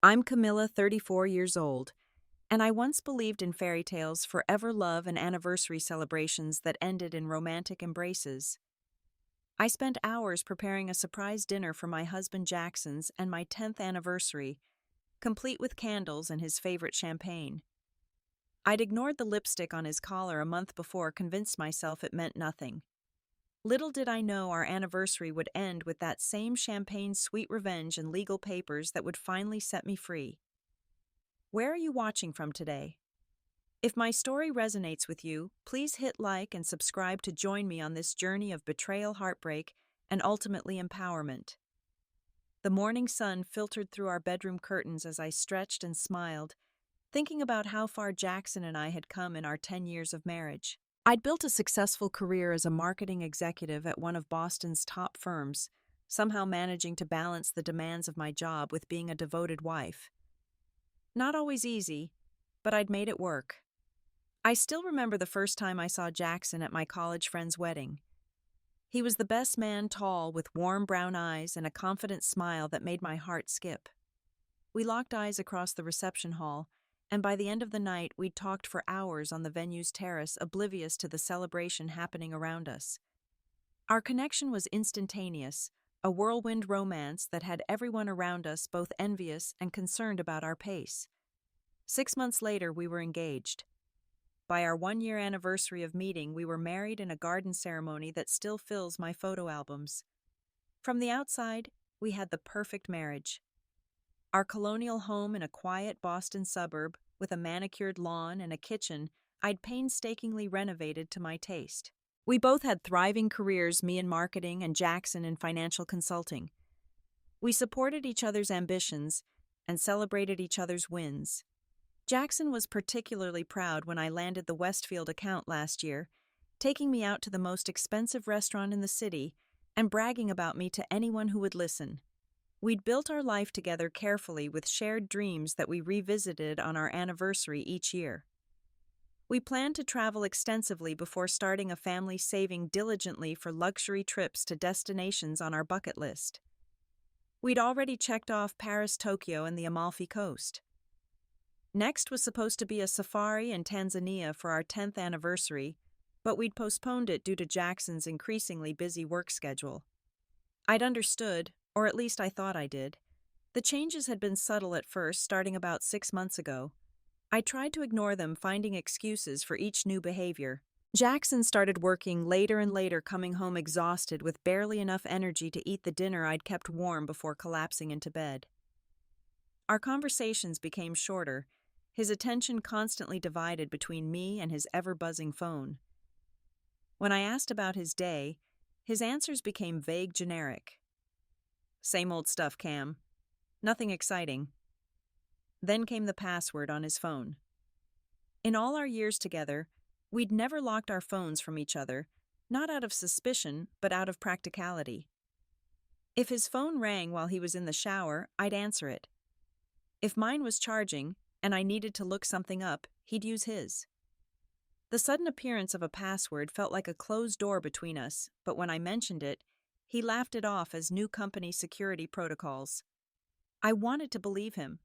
I'm Camilla, 34 years old, and I once believed in fairy tales, forever love, and anniversary celebrations that ended in romantic embraces. I spent hours preparing a surprise dinner for my husband Jackson's and my 10th anniversary, complete with candles and his favorite champagne. I'd ignored the lipstick on his collar a month before, convinced myself it meant nothing. Little did I know our anniversary would end with that same champagne, sweet revenge, and legal papers that would finally set me free. Where are you watching from today? If my story resonates with you, please hit like and subscribe to join me on this journey of betrayal, heartbreak, and ultimately empowerment. The morning sun filtered through our bedroom curtains as I stretched and smiled, thinking about how far Jackson and I had come in our 10 years of marriage. I'd built a successful career as a marketing executive at one of Boston's top firms, somehow managing to balance the demands of my job with being a devoted wife. Not always easy, but I'd made it work. I still remember the first time I saw Jackson at my college friend's wedding. He was the best man, tall, with warm brown eyes and a confident smile that made my heart skip. We locked eyes across the reception hall, and by the end of the night, we'd talked for hours on the venue's terrace, oblivious to the celebration happening around us. Our connection was instantaneous, a whirlwind romance that had everyone around us both envious and concerned about our pace. 6 months later, we were engaged. By our 1-year anniversary of meeting, we were married in a garden ceremony that still fills my photo albums. From the outside, we had the perfect marriage. Our colonial home in a quiet Boston suburb, with a manicured lawn and a kitchen I'd painstakingly renovated to my taste. We both had thriving careers, me in marketing and Jackson in financial consulting. We supported each other's ambitions and celebrated each other's wins. Jackson was particularly proud when I landed the Westfield account last year, taking me out to the most expensive restaurant in the city and bragging about me to anyone who would listen. We'd built our life together carefully with shared dreams that we revisited on our anniversary each year. We planned to travel extensively before starting a family, saving diligently for luxury trips to destinations on our bucket list. We'd already checked off Paris, Tokyo, and the Amalfi Coast. Next was supposed to be a safari in Tanzania for our 10th anniversary, but we'd postponed it due to Jackson's increasingly busy work schedule. I'd understood, or at least I thought I did. The changes had been subtle at first, starting about 6 months ago. I tried to ignore them, finding excuses for each new behavior. Jackson started working later and later, coming home exhausted with barely enough energy to eat the dinner I'd kept warm before collapsing into bed. Our conversations became shorter, his attention constantly divided between me and his ever-buzzing phone. When I asked about his day, his answers became vague, generic. Same old stuff, Cam. Nothing exciting. Then came the password on his phone. In all our years together, we'd never locked our phones from each other, not out of suspicion, but out of practicality. If his phone rang while he was in the shower, I'd answer it. If mine was charging, and I needed to look something up, he'd use his. The sudden appearance of a password felt like a closed door between us, but when I mentioned it, he laughed it off as new company security protocols. I wanted to believe him.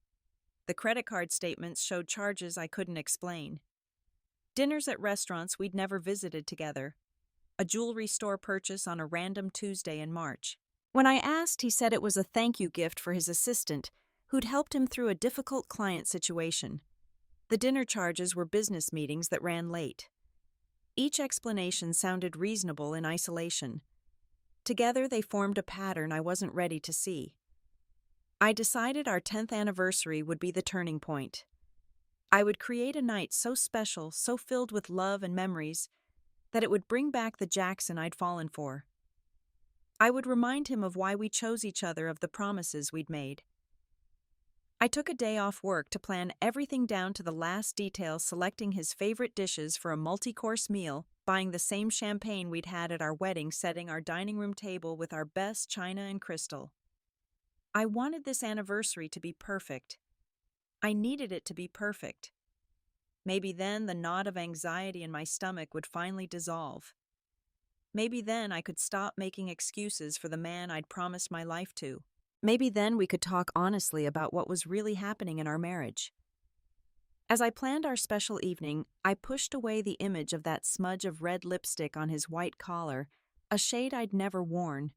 The credit card statements showed charges I couldn't explain. Dinners at restaurants we'd never visited together. A jewelry store purchase on a random Tuesday in March. When I asked, he said it was a thank you gift for his assistant, who'd helped him through a difficult client situation. The dinner charges were business meetings that ran late. Each explanation sounded reasonable in isolation. Together, they formed a pattern I wasn't ready to see. I decided our 10th anniversary would be the turning point. I would create a night so special, so filled with love and memories, that it would bring back the Jackson I'd fallen for. I would remind him of why we chose each other, of the promises we'd made. I took a day off work to plan everything down to the last detail, selecting his favorite dishes for a multi-course meal, buying the same champagne we'd had at our wedding, setting our dining room table with our best china and crystal. I wanted this anniversary to be perfect. I needed it to be perfect. Maybe then the knot of anxiety in my stomach would finally dissolve. Maybe then I could stop making excuses for the man I'd promised my life to. Maybe then we could talk honestly about what was really happening in our marriage. As I planned our special evening, I pushed away the image of that smudge of red lipstick on his white collar, a shade I'd never worn.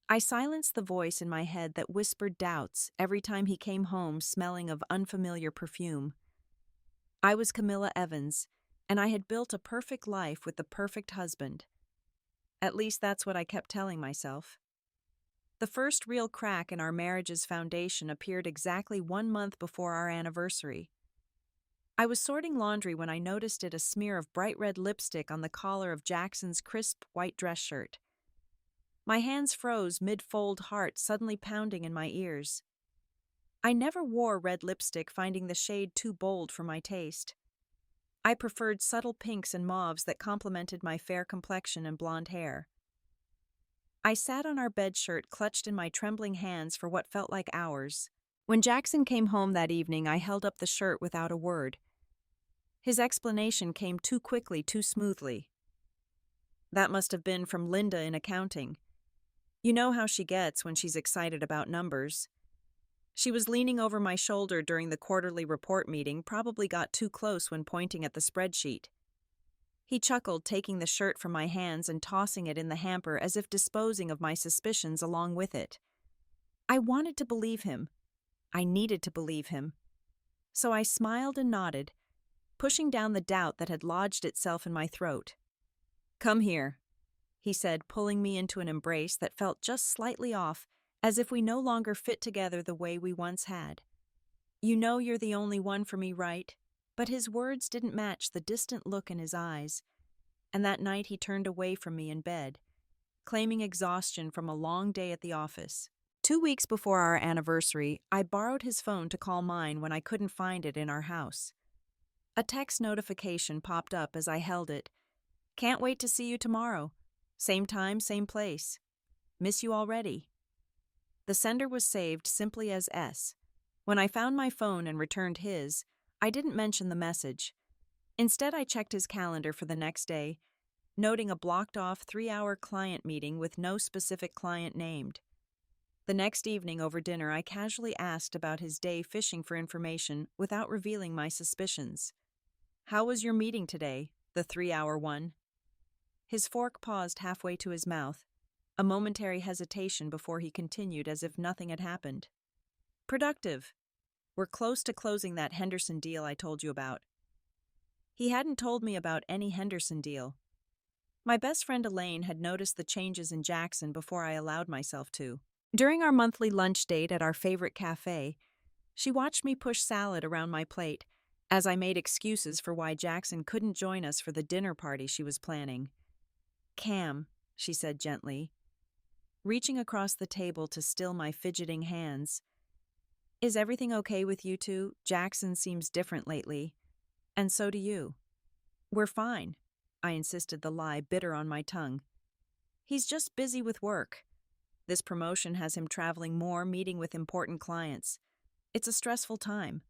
I silenced the voice in my head that whispered doubts every time he came home smelling of unfamiliar perfume. I was Camilla Evans, and I had built a perfect life with the perfect husband. At least that's what I kept telling myself. The first real crack in our marriage's foundation appeared exactly 1 month before our anniversary. I was sorting laundry when I noticed a smear of bright red lipstick on the collar of Jackson's crisp white dress shirt. My hands froze mid-fold, heart suddenly pounding in my ears. I never wore red lipstick, finding the shade too bold for my taste. I preferred subtle pinks and mauves that complemented my fair complexion and blonde hair. I sat on our bedshirt, clutched in my trembling hands for what felt like hours. When Jackson came home that evening, I held up the shirt without a word. His explanation came too quickly, too smoothly. That must have been from Linda in accounting. You know how she gets when she's excited about numbers. She was leaning over my shoulder during the quarterly report meeting, probably got too close when pointing at the spreadsheet. He chuckled, taking the shirt from my hands and tossing it in the hamper as if disposing of my suspicions along with it. I wanted to believe him. I needed to believe him. So I smiled and nodded, pushing down the doubt that had lodged itself in my throat. "Come here," he said, pulling me into an embrace that felt just slightly off, as if we no longer fit together the way we once had. "You know you're the only one for me, right?" But his words didn't match the distant look in his eyes, and that night he turned away from me in bed, claiming exhaustion from a long day at the office. 2 weeks before our anniversary, I borrowed his phone to call mine when I couldn't find it in our house. A text notification popped up as I held it. "Can't wait to see you tomorrow. Same time, same place. Miss you already." The sender was saved simply as S. When I found my phone and returned his, I didn't mention the message. Instead, I checked his calendar for the next day, noting a blocked-off 3-hour client meeting with no specific client named. The next evening over dinner, I casually asked about his day, fishing for information without revealing my suspicions. "How was your meeting today, the 3-hour one?" His fork paused halfway to his mouth, a momentary hesitation before he continued as if nothing had happened. "Productive. We're close to closing that Henderson deal I told you about." He hadn't told me about any Henderson deal. My best friend Elaine had noticed the changes in Jackson before I allowed myself to. During our monthly lunch date at our favorite cafe, she watched me push salad around my plate as I made excuses for why Jackson couldn't join us for the dinner party she was planning. "Cam," she said gently, reaching across the table to still my fidgeting hands. "Is everything okay with you two? Jackson seems different lately. And so do you." "We're fine," I insisted, the lie bitter on my tongue. "He's just busy with work. This promotion has him traveling more, meeting with important clients. It's a stressful time."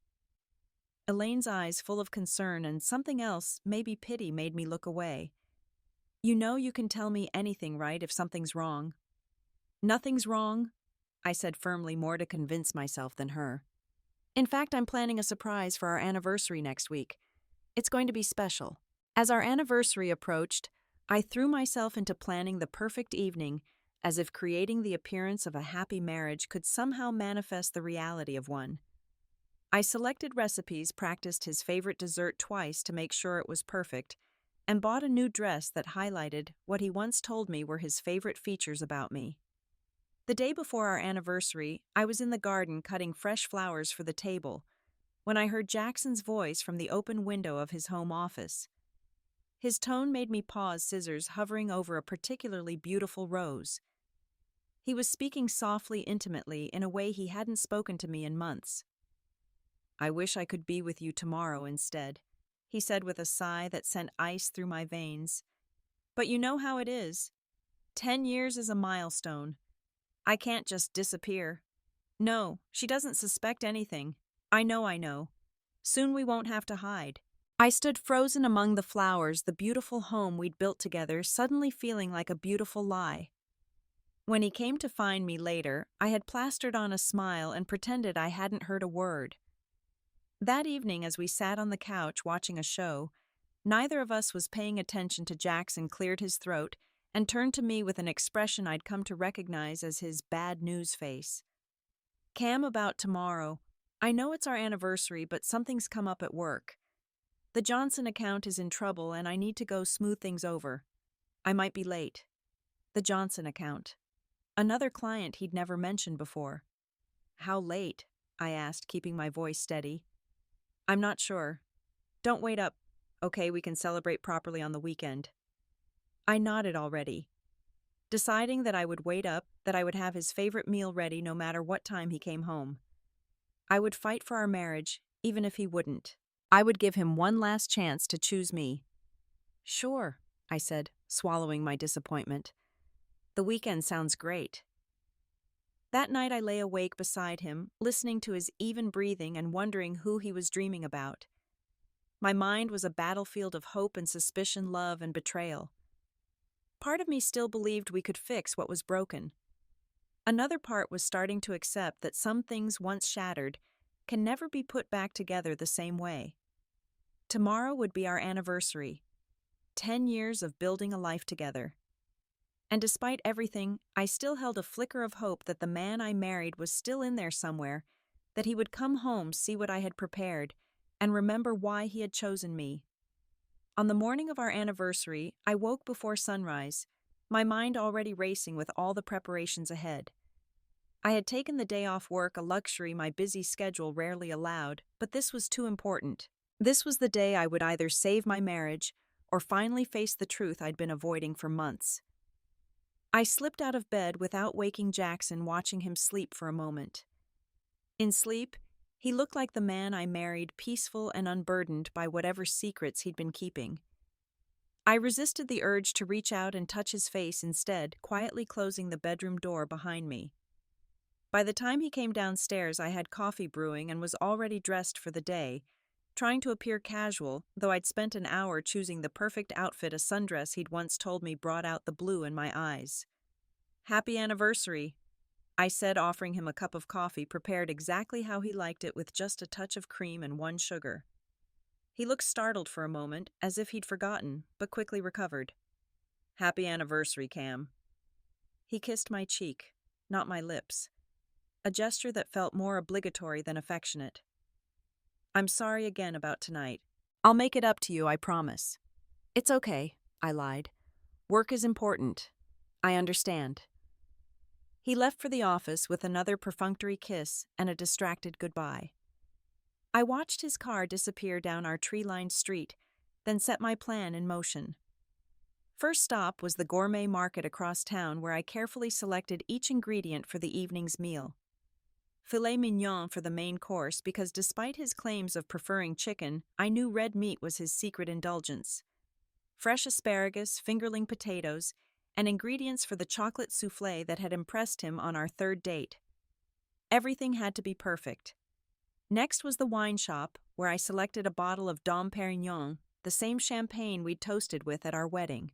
Elaine's eyes, full of concern and something else, maybe pity, made me look away. "You know you can tell me anything, right, if something's wrong?" "Nothing's wrong," I said firmly, more to convince myself than her. "In fact, I'm planning a surprise for our anniversary next week. It's going to be special." As our anniversary approached, I threw myself into planning the perfect evening, as if creating the appearance of a happy marriage could somehow manifest the reality of one. I selected recipes, practiced his favorite dessert twice to make sure it was perfect, and bought a new dress that highlighted what he once told me were his favorite features about me. The day before our anniversary, I was in the garden cutting fresh flowers for the table when I heard Jackson's voice from the open window of his home office. His tone made me pause, scissors hovering over a particularly beautiful rose. He was speaking softly, intimately, in a way he hadn't spoken to me in months. "I wish I could be with you tomorrow instead," he said with a sigh that sent ice through my veins. "But you know how it is. 10 years is a milestone. I can't just disappear." "No, she doesn't suspect anything. I know. Soon we won't have to hide." I stood frozen among the flowers, the beautiful home we'd built together suddenly feeling like a beautiful lie. When he came to find me later, I had plastered on a smile and pretended I hadn't heard a word. That evening, as we sat on the couch watching a show, neither of us was paying attention to Jackson cleared his throat and turned to me with an expression I'd come to recognize as his bad news face. Cam, about tomorrow. I know it's our anniversary, but something's come up at work. The Johnson account is in trouble and I need to go smooth things over. I might be late. The Johnson account. Another client he'd never mentioned before. How late? I asked, keeping my voice steady. I'm not sure. Don't wait up. Okay, we can celebrate properly on the weekend. I nodded already, deciding that I would wait up, that I would have his favorite meal ready no matter what time he came home. I would fight for our marriage, even if he wouldn't. I would give him one last chance to choose me. Sure, I said, swallowing my disappointment. The weekend sounds great. That night I lay awake beside him, listening to his even breathing and wondering who he was dreaming about. My mind was a battlefield of hope and suspicion, love and betrayal. Part of me still believed we could fix what was broken. Another part was starting to accept that some things once shattered can never be put back together the same way. Tomorrow would be our anniversary. 10 years of building a life together. And despite everything, I still held a flicker of hope that the man I married was still in there somewhere, that he would come home, see what I had prepared, and remember why he had chosen me. On the morning of our anniversary, I woke before sunrise, my mind already racing with all the preparations ahead. I had taken the day off work, a luxury my busy schedule rarely allowed, but this was too important. This was the day I would either save my marriage or finally face the truth I'd been avoiding for months. I slipped out of bed without waking Jackson, watching him sleep for a moment. In sleep, he looked like the man I married, peaceful and unburdened by whatever secrets he'd been keeping. I resisted the urge to reach out and touch his face instead, quietly closing the bedroom door behind me. By the time he came downstairs, I had coffee brewing and was already dressed for the day, trying to appear casual, though I'd spent an hour choosing the perfect outfit, a sundress he'd once told me brought out the blue in my eyes. Happy anniversary, I said, offering him a cup of coffee prepared exactly how he liked it, with just a touch of cream and one sugar. He looked startled for a moment, as if he'd forgotten, but quickly recovered. Happy anniversary, Cam. He kissed my cheek, not my lips, a gesture that felt more obligatory than affectionate. I'm sorry again about tonight. I'll make it up to you, I promise. It's okay, I lied. Work is important. I understand. He left for the office with another perfunctory kiss and a distracted goodbye. I watched his car disappear down our tree-lined street, then set my plan in motion. First stop was the gourmet market across town, where I carefully selected each ingredient for the evening's meal. Filet mignon for the main course, because despite his claims of preferring chicken, I knew red meat was his secret indulgence. Fresh asparagus, fingerling potatoes, and ingredients for the chocolate soufflé that had impressed him on our third date. Everything had to be perfect. Next was the wine shop, where I selected a bottle of Dom Pérignon, the same champagne we'd toasted with at our wedding.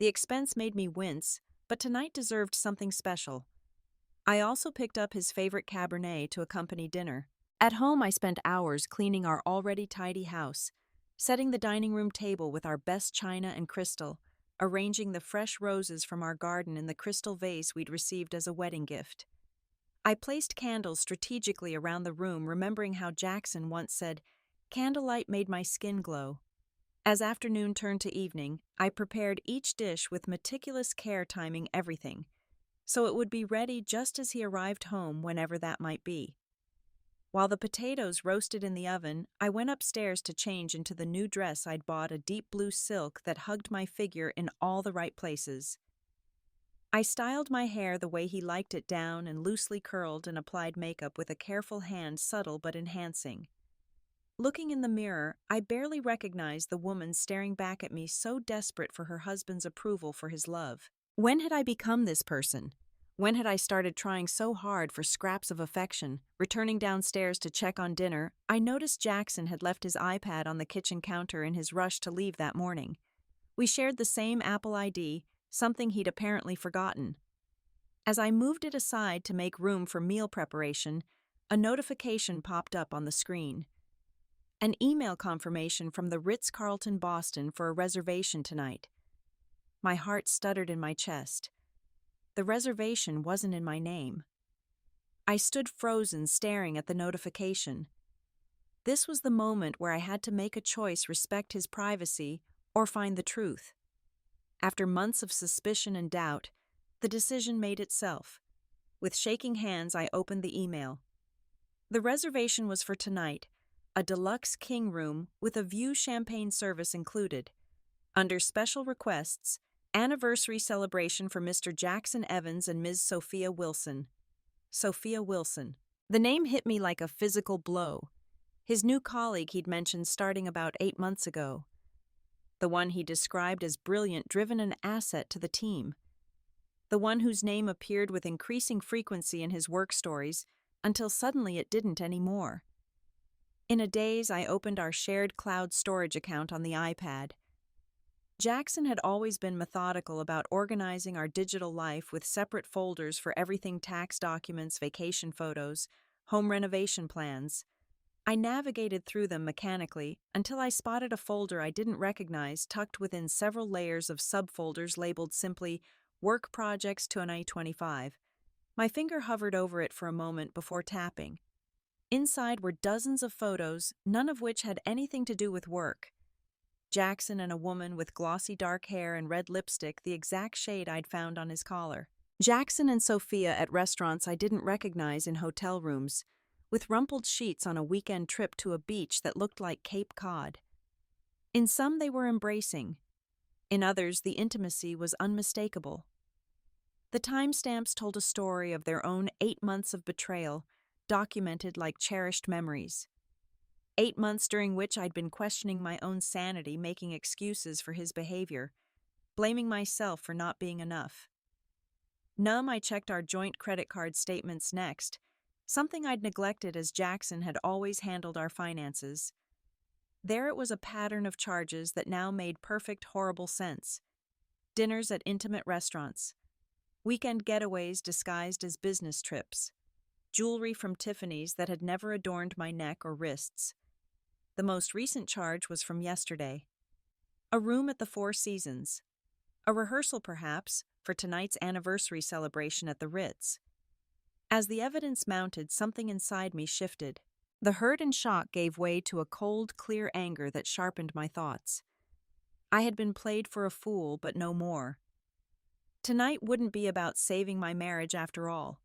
The expense made me wince, but tonight deserved something special. I also picked up his favorite Cabernet to accompany dinner. At home, I spent hours cleaning our already tidy house, setting the dining room table with our best china and crystal, arranging the fresh roses from our garden in the crystal vase we'd received as a wedding gift. I placed candles strategically around the room, remembering how Jackson once said, "Candlelight made my skin glow." As afternoon turned to evening, I prepared each dish with meticulous care, timing everything, so it would be ready just as he arrived home, whenever that might be. While the potatoes roasted in the oven, I went upstairs to change into the new dress I'd bought, a deep blue silk that hugged my figure in all the right places. I styled my hair the way he liked it, down and loosely curled, and applied makeup with a careful hand, subtle but enhancing. Looking in the mirror, I barely recognized the woman staring back at me, so desperate for her husband's approval, for his love. When had I become this person? When had I started trying so hard for scraps of affection? Returning downstairs to check on dinner, I noticed Jackson had left his iPad on the kitchen counter in his rush to leave that morning. We shared the same Apple ID, something he'd apparently forgotten. As I moved it aside to make room for meal preparation, a notification popped up on the screen. An email confirmation from the Ritz-Carlton Boston for a reservation tonight. My heart stuttered in my chest. The reservation wasn't in my name. I stood frozen, staring at the notification. This was the moment where I had to make a choice: respect his privacy or find the truth. After months of suspicion and doubt, the decision made itself. With shaking hands, I opened the email. The reservation was for tonight, a deluxe king room with a view champagne service included. Under special requests, anniversary celebration for Mr. Jackson Evans and Ms. Sophia Wilson. Sophia Wilson. The name hit me like a physical blow. His new colleague he'd mentioned starting about 8 months ago. The one he described as brilliant, driven, an asset to the team. The one whose name appeared with increasing frequency in his work stories until suddenly it didn't anymore. In a daze, I opened our shared cloud storage account on the iPad. Jackson had always been methodical about organizing our digital life with separate folders for everything: tax documents, vacation photos, home renovation plans. I navigated through them mechanically until I spotted a folder I didn't recognize tucked within several layers of subfolders labeled simply Work Projects 2025. My finger hovered over it for a moment before tapping. Inside were dozens of photos, none of which had anything to do with work. Jackson and a woman with glossy dark hair and red lipstick, the exact shade I'd found on his collar. Jackson and Sophia at restaurants I didn't recognize in hotel rooms, with rumpled sheets on a weekend trip to a beach that looked like Cape Cod. In some they were embracing. In others the intimacy was unmistakable. The timestamps told a story of their own 8 months of betrayal, documented like cherished memories. 8 months during which I'd been questioning my own sanity, making excuses for his behavior, blaming myself for not being enough. Numb, I checked our joint credit card statements next, something I'd neglected as Jackson had always handled our finances. There it was, a pattern of charges that now made perfect, horrible sense. Dinners at intimate restaurants, weekend getaways disguised as business trips, jewelry from Tiffany's that had never adorned my neck or wrists. The most recent charge was from yesterday. A room at the Four Seasons. A rehearsal, perhaps, for tonight's anniversary celebration at the Ritz. As the evidence mounted, something inside me shifted. The hurt and shock gave way to a cold, clear anger that sharpened my thoughts. I had been played for a fool, but no more. Tonight wouldn't be about saving my marriage after all.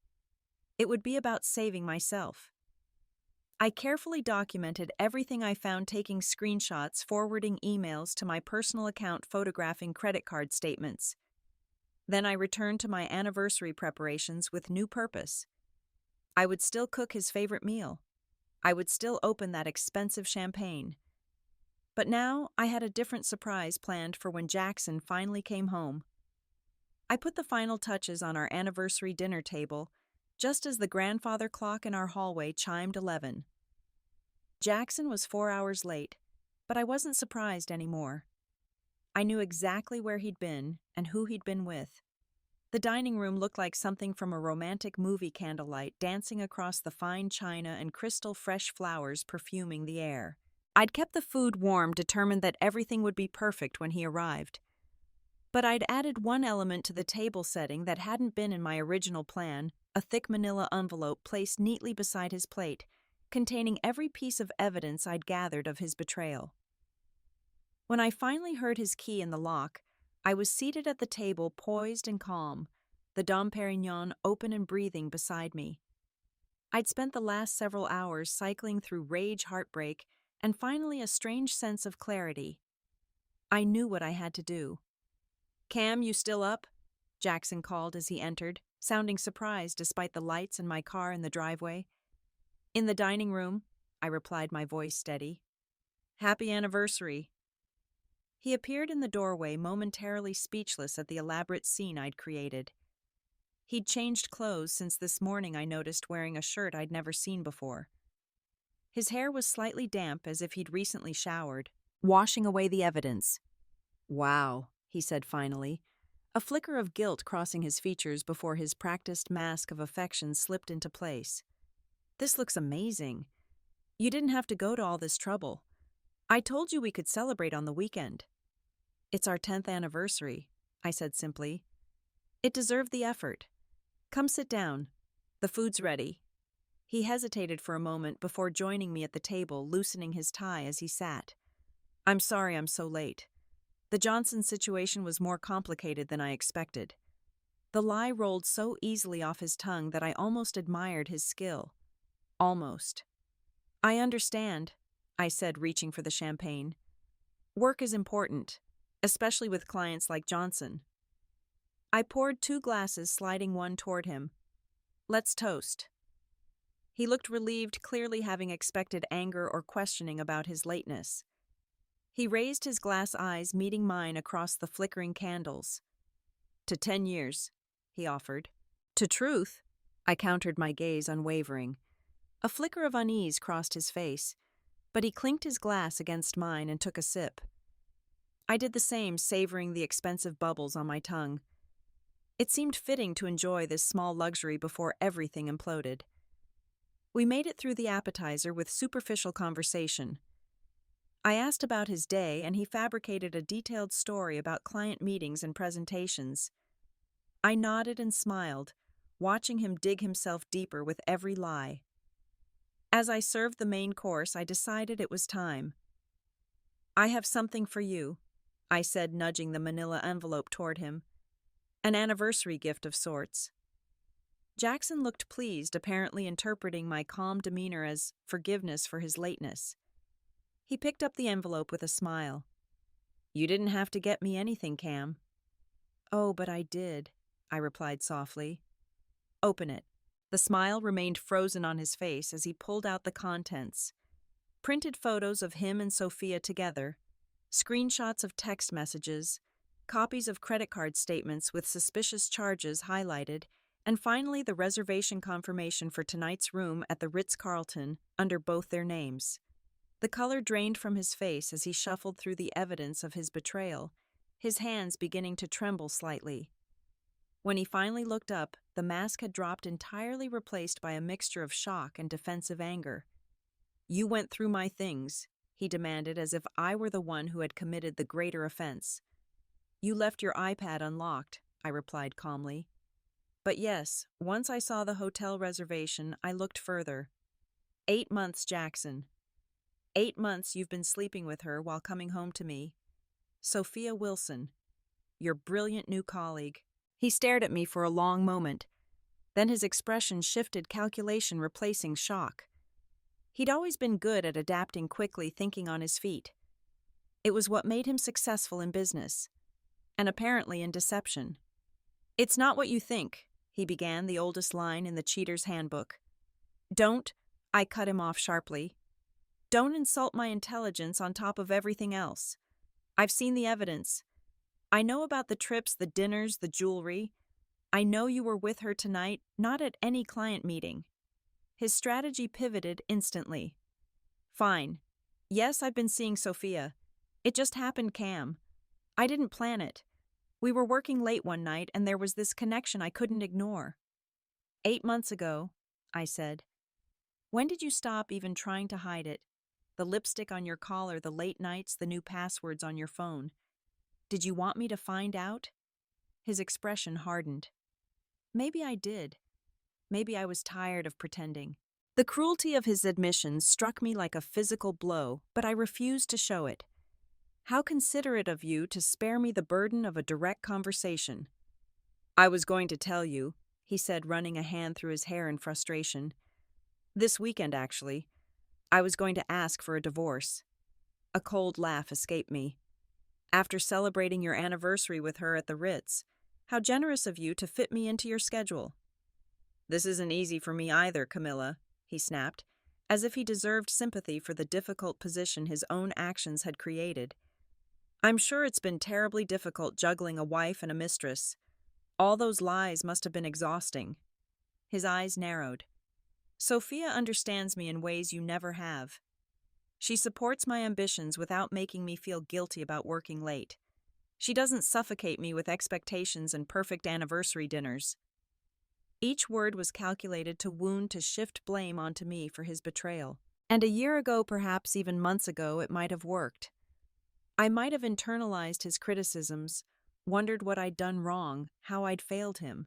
It would be about saving myself. I carefully documented everything I found, taking screenshots, forwarding emails to my personal account, photographing credit card statements. Then I returned to my anniversary preparations with new purpose. I would still cook his favorite meal. I would still open that expensive champagne. But now I had a different surprise planned for when Jackson finally came home. I put the final touches on our anniversary dinner table, just as the grandfather clock in our hallway chimed 11. Jackson was 4 hours late, but I wasn't surprised anymore. I knew exactly where he'd been and who he'd been with. The dining room looked like something from a romantic movie, candlelight dancing across the fine china and crystal fresh flowers perfuming the air. I'd kept the food warm, determined that everything would be perfect when he arrived. But I'd added one element to the table setting that hadn't been in my original plan: a thick manila envelope placed neatly beside his plate, containing every piece of evidence I'd gathered of his betrayal. When I finally heard his key in the lock, I was seated at the table, poised and calm, the Dom Perignon open and breathing beside me. I'd spent the last several hours cycling through rage, heartbreak, and finally a strange sense of clarity. I knew what I had to do. "Cam, you still up?" Jackson called as he entered, sounding surprised despite the lights and my car in the driveway. "In the dining room," I replied, my voice steady. "Happy anniversary." He appeared in the doorway, momentarily speechless at the elaborate scene I'd created. He'd changed clothes since this morning, I noticed, wearing a shirt I'd never seen before. His hair was slightly damp, as if he'd recently showered, washing away the evidence. "Wow," he said finally. a flicker of guilt crossing his features before his practiced mask of affection slipped into place. This looks amazing. You didn't have to go to all this trouble. I told you we could celebrate on the weekend. It's our 10th anniversary, I said simply. It deserved the effort. Come sit down. The food's ready. He hesitated for a moment before joining me at the table, loosening his tie as he sat. I'm sorry I'm so late. The Johnson situation was more complicated than I expected. The lie rolled so easily off his tongue that I almost admired his skill. Almost. I understand, I said, reaching for the champagne. Work is important, especially with clients like Johnson. I poured 2 glasses, sliding one toward him. Let's toast. He looked relieved, clearly having expected anger or questioning about his lateness. He raised his glass eyes, meeting mine across the flickering candles. To 10 years, he offered. To truth, I countered, my gaze unwavering. A flicker of unease crossed his face, but he clinked his glass against mine and took a sip. I did the same, savoring the expensive bubbles on my tongue. It seemed fitting to enjoy this small luxury before everything imploded. We made it through the appetizer with superficial conversation. I asked about his day, and he fabricated a detailed story about client meetings and presentations. I nodded and smiled, watching him dig himself deeper with every lie. As I served the main course, I decided it was time. I have something for you, I said, nudging the manila envelope toward him. An anniversary gift of sorts. Jackson looked pleased, apparently interpreting my calm demeanor as forgiveness for his lateness. He picked up the envelope with a smile. You didn't have to get me anything, Cam. Oh, but I did, I replied softly. Open it. The smile remained frozen on his face as he pulled out the contents. Printed photos of him and Sophia together, screenshots of text messages, copies of credit card statements with suspicious charges highlighted, and finally the reservation confirmation for tonight's room at the Ritz-Carlton under both their names. The color drained from his face as he shuffled through the evidence of his betrayal, his hands beginning to tremble slightly. When he finally looked up, the mask had dropped, entirely replaced by a mixture of shock and defensive anger. You went through my things, he demanded, as if I were the one who had committed the greater offense. You left your iPad unlocked, I replied calmly. But yes, once I saw the hotel reservation, I looked further. 8 months, Jackson. 8 months you've been sleeping with her while coming home to me. Sophia Wilson, your brilliant new colleague. He stared at me for a long moment. Then his expression shifted, calculation replacing shock. He'd always been good at adapting quickly, thinking on his feet. It was what made him successful in business, and apparently in deception. It's not what you think, he began, the oldest line in the cheater's handbook. Don't, I cut him off sharply. Don't insult my intelligence on top of everything else. I've seen the evidence. I know about the trips, the dinners, the jewelry. I know you were with her tonight, not at any client meeting. His strategy pivoted instantly. Fine. Yes, I've been seeing Sophia. It just happened, Cam. I didn't plan it. We were working late one night, and there was this connection I couldn't ignore. 8 months ago, I said. When did you stop even trying to hide it? The lipstick on your collar, the late nights, the new passwords on your phone. Did you want me to find out? His expression hardened. Maybe I did. Maybe I was tired of pretending. The cruelty of his admission struck me like a physical blow, but I refused to show it. How considerate of you to spare me the burden of a direct conversation. I was going to tell you, he said, running a hand through his hair in frustration. This weekend, actually. I was going to ask for a divorce. A cold laugh escaped me. After celebrating your anniversary with her at the Ritz, how generous of you to fit me into your schedule. This isn't easy for me either, Camilla, he snapped, as if he deserved sympathy for the difficult position his own actions had created. I'm sure it's been terribly difficult juggling a wife and a mistress. All those lies must have been exhausting. His eyes narrowed. Sophia understands me in ways you never have. She supports my ambitions without making me feel guilty about working late. She doesn't suffocate me with expectations and perfect anniversary dinners. Each word was calculated to shift blame onto me for his betrayal. And a year ago, perhaps even months ago, it might have worked. I might have internalized his criticisms, wondered what I'd done wrong, how I'd failed him.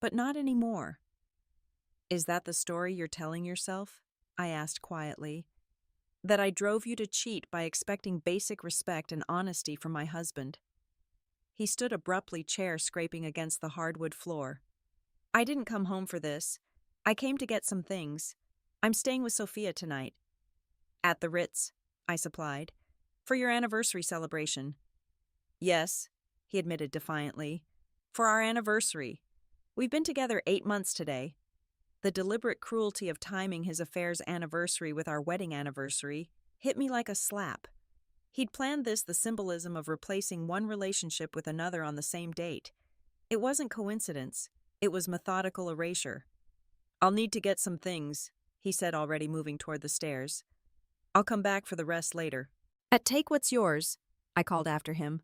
But not anymore. Is that the story you're telling yourself? I asked quietly. That I drove you to cheat by expecting basic respect and honesty from my husband. He stood abruptly, chair scraping against the hardwood floor. I didn't come home for this. I came to get some things. I'm staying with Sophia tonight. At the Ritz, I supplied. For your anniversary celebration. Yes, he admitted defiantly. For our anniversary. We've been together 8 months today. The deliberate cruelty of timing his affair's anniversary with our wedding anniversary hit me like a slap. He'd planned this, the symbolism of replacing one relationship with another on the same date. It wasn't coincidence. It was methodical erasure. I'll need to get some things, he said, already moving toward the stairs. I'll come back for the rest later. Take what's yours, I called after him.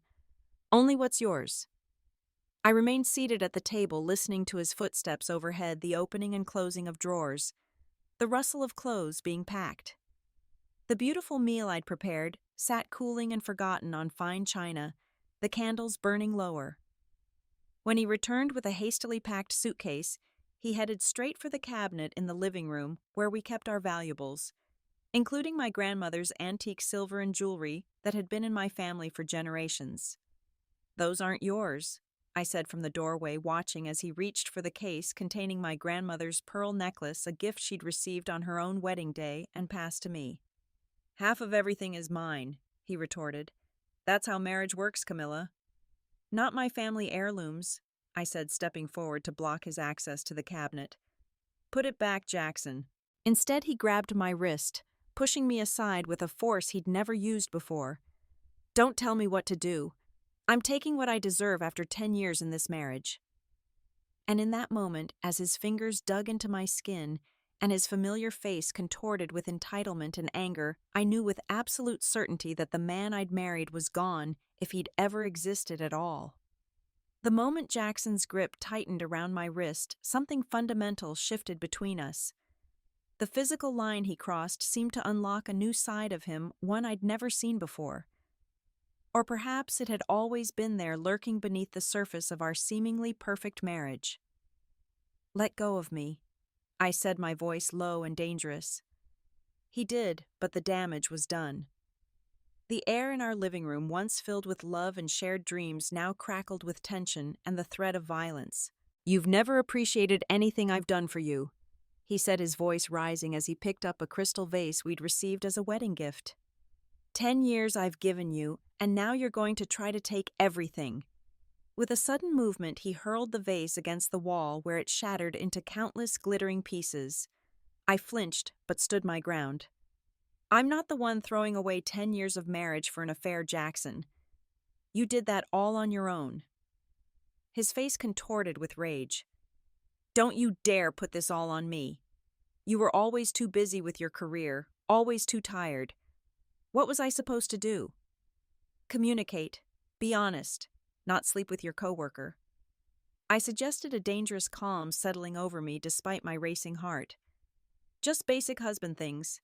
Only what's yours. I remained seated at the table, listening to his footsteps overhead, the opening and closing of drawers, the rustle of clothes being packed. The beautiful meal I'd prepared sat cooling and forgotten on fine china, the candles burning lower. When he returned with a hastily packed suitcase, he headed straight for the cabinet in the living room where we kept our valuables, including my grandmother's antique silver and jewelry that had been in my family for generations. Those aren't yours, I said from the doorway, watching as he reached for the case containing my grandmother's pearl necklace, a gift she'd received on her own wedding day, and passed to me. Half of everything is mine, he retorted. That's how marriage works, Camilla. Not my family heirlooms, I said, stepping forward to block his access to the cabinet. Put it back, Jackson. Instead, he grabbed my wrist, pushing me aside with a force he'd never used before. Don't tell me what to do. I'm taking what I deserve after 10 years in this marriage. And in that moment, as his fingers dug into my skin and his familiar face contorted with entitlement and anger, I knew with absolute certainty that the man I'd married was gone if he'd ever existed at all. The moment Jackson's grip tightened around my wrist, something fundamental shifted between us. The physical line he crossed seemed to unlock a new side of him, one I'd never seen before. Or perhaps it had always been there, lurking beneath the surface of our seemingly perfect marriage. Let go of me, I said, my voice low and dangerous. He did, but the damage was done. The air in our living room, once filled with love and shared dreams, now crackled with tension and the threat of violence. You've never appreciated anything I've done for you, he said, his voice rising as he picked up a crystal vase we'd received as a wedding gift. 10 years I've given you, and now you're going to try to take everything. With a sudden movement, he hurled the vase against the wall, where it shattered into countless glittering pieces. I flinched, but stood my ground. I'm not the one throwing away 10 years of marriage for an affair, Jackson. You did that all on your own. His face contorted with rage. Don't you dare put this all on me. You were always too busy with your career, always too tired. What was I supposed to do? Communicate, be honest, not sleep with your coworker. I suggested, a dangerous calm settling over me despite my racing heart. Just basic husband things.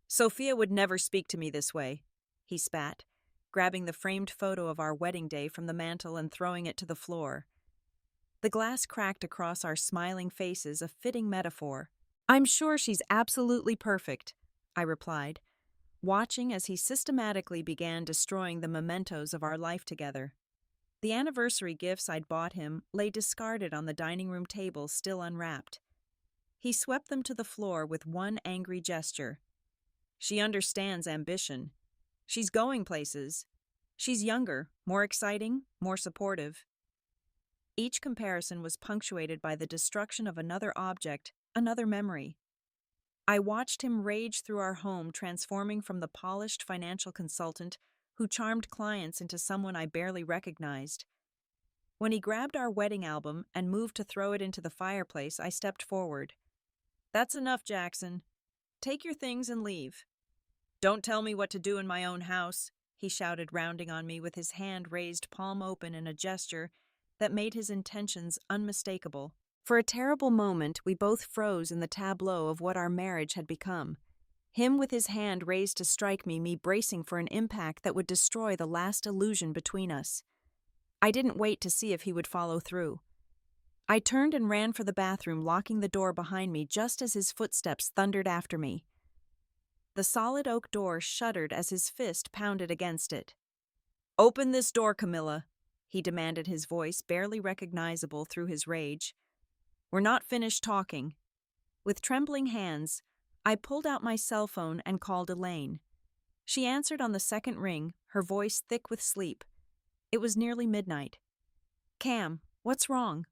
Sophia would never speak to me this way, he spat, grabbing the framed photo of our wedding day from the mantel and throwing it to the floor. The glass cracked across our smiling faces, a fitting metaphor. I'm sure she's absolutely perfect, I replied, watching as he systematically began destroying the mementos of our life together. The anniversary gifts I'd bought him lay discarded on the dining room table, still unwrapped. He swept them to the floor with one angry gesture. She understands ambition. She's going places. She's younger, more exciting, more supportive. Each comparison was punctuated by the destruction of another object, another memory. I watched him rage through our home, transforming from the polished financial consultant who charmed clients into someone I barely recognized. When he grabbed our wedding album and moved to throw it into the fireplace, I stepped forward. That's enough, Jackson. Take your things and leave. Don't tell me what to do in my own house, he shouted, rounding on me with his hand raised palm open in a gesture that made his intentions unmistakable. For a terrible moment, we both froze in the tableau of what our marriage had become. Him with his hand raised to strike me bracing for an impact that would destroy the last illusion between us. I didn't wait to see if he would follow through. I turned and ran for the bathroom, locking the door behind me just as his footsteps thundered after me. The solid oak door shuddered as his fist pounded against it. "Open this door, Camilla," he demanded, his voice barely recognizable through his rage. "We're not finished talking." With trembling hands, I pulled out my cell phone and called Elaine. She answered on the second ring, her voice thick with sleep. It was nearly midnight. "Cam, what's wrong?"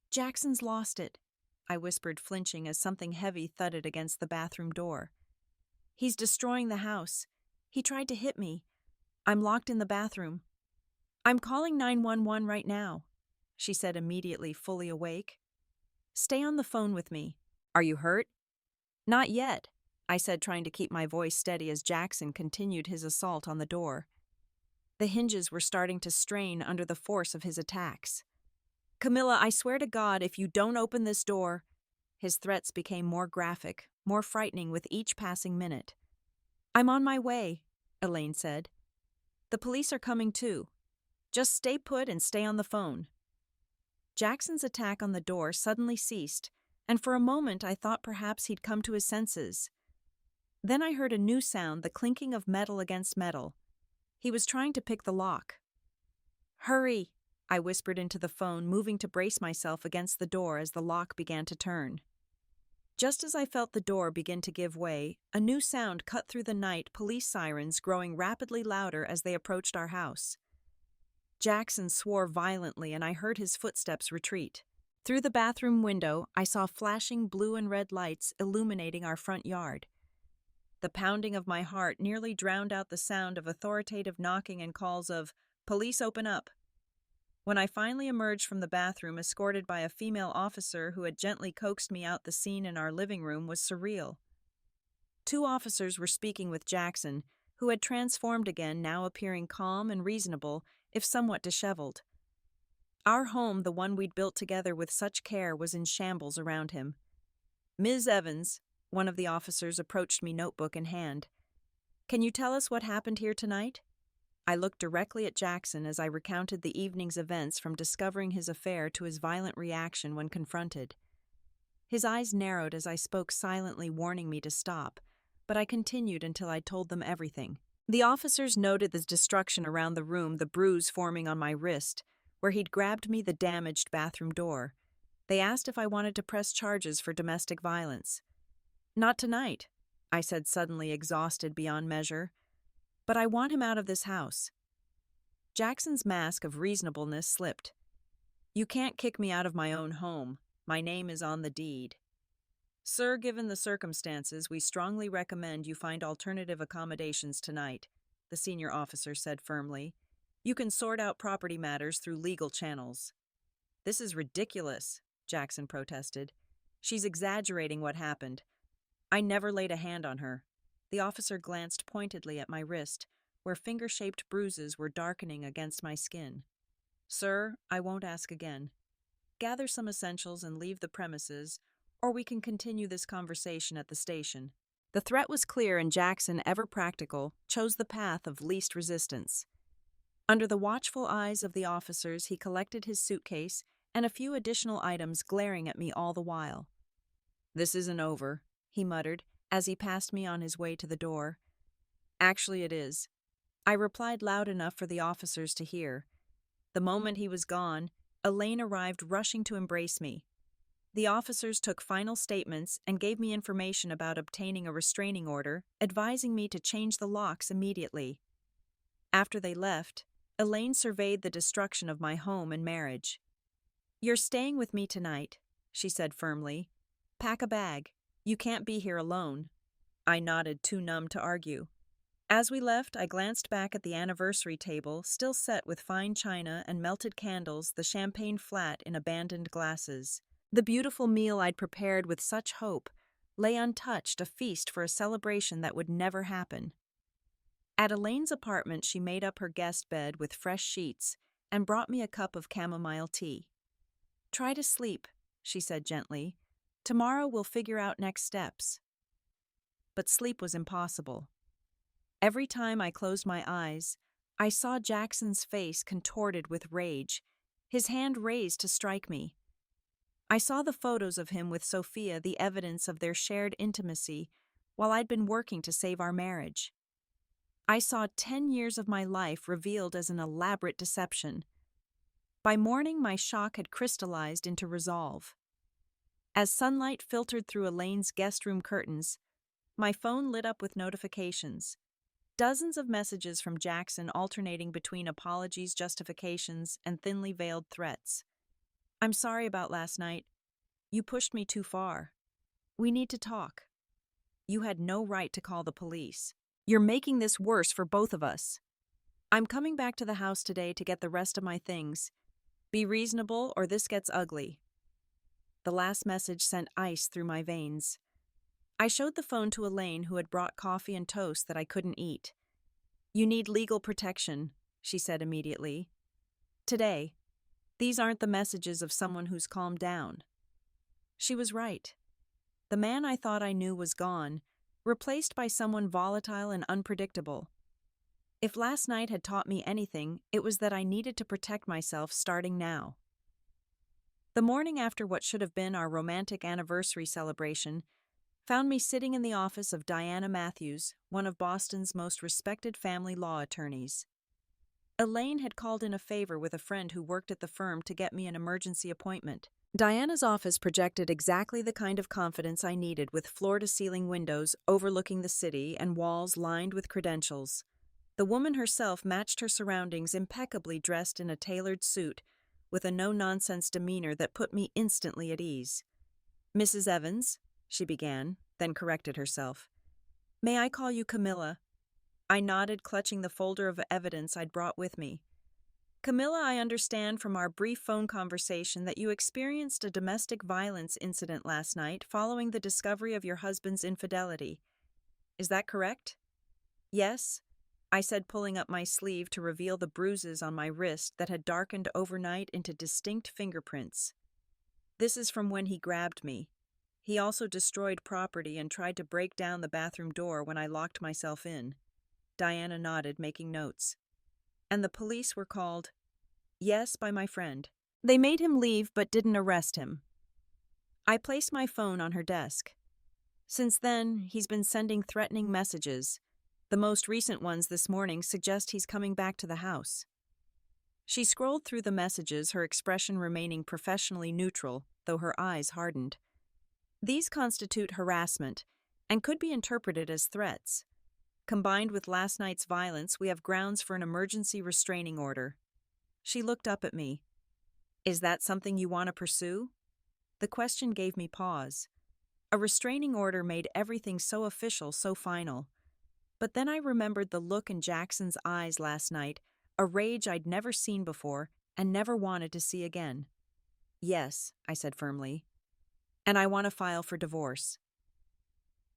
"Jackson's lost it," I whispered, flinching as something heavy thudded against the bathroom door. "He's destroying the house. He tried to hit me. I'm locked in the bathroom." "I'm calling 911 right now," she said, immediately fully awake. "Stay on the phone with me." "Are you hurt?" "Not yet," I said, trying to keep my voice steady as Jackson continued his assault on the door. The hinges were starting to strain under the force of his attacks. "Camilla, I swear to God, if you don't open this door..." His threats became more graphic, more frightening with each passing minute. "I'm on my way," Elaine said. "The police are coming too. Just stay put and stay on the phone." Jackson's attack on the door suddenly ceased, and for a moment I thought perhaps he'd come to his senses. Then I heard a new sound, the clinking of metal against metal. He was trying to pick the lock. "Hurry," I whispered into the phone, moving to brace myself against the door as the lock began to turn. Just as I felt the door begin to give way, a new sound cut through the night, police sirens growing rapidly louder as they approached our house. Jackson swore violently, and I heard his footsteps retreat. Through the bathroom window, I saw flashing blue and red lights illuminating our front yard. The pounding of my heart nearly drowned out the sound of authoritative knocking and calls of, "Police, open up." When I finally emerged from the bathroom, escorted by a female officer who had gently coaxed me out, the scene in our living room was surreal. Two officers were speaking with Jackson, who had transformed again, now appearing calm and reasonable, if somewhat disheveled. Our home, the one we'd built together with such care, was in shambles around him. "Ms. Evans," one of the officers approached me, notebook in hand. "Can you tell us what happened here tonight?" I looked directly at Jackson as I recounted the evening's events, from discovering his affair to his violent reaction when confronted. His eyes narrowed as I spoke, silently warning me to stop, but I continued until I told them everything. The officers noted the destruction around the room, the bruise forming on my wrist, where he'd grabbed me, the damaged bathroom door. They asked if I wanted to press charges for domestic violence. "Not tonight," I said, suddenly exhausted beyond measure. "But I want him out of this house." Jackson's mask of reasonableness slipped. "You can't kick me out of my own home. My name is on the deed." "Sir, given the circumstances, we strongly recommend you find alternative accommodations tonight," the senior officer said firmly. "You can sort out property matters through legal channels." "This is ridiculous," Jackson protested. "She's exaggerating what happened. I never laid a hand on her." The officer glanced pointedly at my wrist, where finger-shaped bruises were darkening against my skin. "Sir, I won't ask again. Gather some essentials and leave the premises, or we can continue this conversation at the station." The threat was clear, and Jackson, ever practical, chose the path of least resistance. Under the watchful eyes of the officers, he collected his suitcase and a few additional items, glaring at me all the while. "This isn't over," he muttered, as he passed me on his way to the door. "Actually, it is," I replied loud enough for the officers to hear. The moment he was gone, Elaine arrived, rushing to embrace me. The officers took final statements and gave me information about obtaining a restraining order, advising me to change the locks immediately. After they left, Elaine surveyed the destruction of my home and marriage. "You're staying with me tonight," she said firmly. "Pack a bag. You can't be here alone." I nodded, too numb to argue. As we left, I glanced back at the anniversary table, still set with fine china and melted candles, the champagne flat in abandoned glasses. The beautiful meal I'd prepared with such hope lay untouched, a feast for a celebration that would never happen. At Elaine's apartment, she made up her guest bed with fresh sheets and brought me a cup of chamomile tea. "Try to sleep," she said gently. "Tomorrow we'll figure out next steps." But sleep was impossible. Every time I closed my eyes, I saw Jackson's face contorted with rage, his hand raised to strike me. I saw the photos of him with Sophia, the evidence of their shared intimacy, while I'd been working to save our marriage. I saw 10 years of my life revealed as an elaborate deception. By morning, my shock had crystallized into resolve. As sunlight filtered through Elaine's guest room curtains, my phone lit up with notifications. Dozens of messages from Jackson alternating between apologies, justifications, and thinly veiled threats. "I'm sorry about last night. You pushed me too far. We need to talk. You had no right to call the police. You're making this worse for both of us. I'm coming back to the house today to get the rest of my things. Be reasonable or this gets ugly." The last message sent ice through my veins. I showed the phone to Elaine, who had brought coffee and toast that I couldn't eat. "You need legal protection," she said immediately. "Today. These aren't the messages of someone who's calmed down." She was right. The man I thought I knew was gone, replaced by someone volatile and unpredictable. If last night had taught me anything, it was that I needed to protect myself starting now. The morning after what should have been our romantic anniversary celebration found me sitting in the office of Diana Matthews, one of Boston's most respected family law attorneys. Elaine had called in a favor with a friend who worked at the firm to get me an emergency appointment. Diana's office projected exactly the kind of confidence I needed, with floor-to-ceiling windows overlooking the city and walls lined with credentials. The woman herself matched her surroundings, impeccably dressed in a tailored suit, with a no-nonsense demeanor that put me instantly at ease. "Mrs. Evans," she began, then corrected herself. "May I call you Camilla?" I nodded, clutching the folder of evidence I'd brought with me. "Camilla, I understand from our brief phone conversation that you experienced a domestic violence incident last night following the discovery of your husband's infidelity. Is that correct?" "Yes," I said, pulling up my sleeve to reveal the bruises on my wrist that had darkened overnight into distinct fingerprints. "This is from when he grabbed me. He also destroyed property and tried to break down the bathroom door when I locked myself in." Diana nodded, making notes. "And the police were called?" "Yes, by my friend. They made him leave but didn't arrest him." I placed my phone on her desk. "Since then, he's been sending threatening messages. The most recent ones this morning suggest he's coming back to the house." She scrolled through the messages, her expression remaining professionally neutral, though her eyes hardened. "These constitute harassment and could be interpreted as threats. Combined with last night's violence, we have grounds for an emergency restraining order." She looked up at me. "Is that something you want to pursue?" The question gave me pause. A restraining order made everything so official, so final. But then I remembered the look in Jackson's eyes last night, a rage I'd never seen before and never wanted to see again. "Yes," I said firmly. "And I want to file for divorce."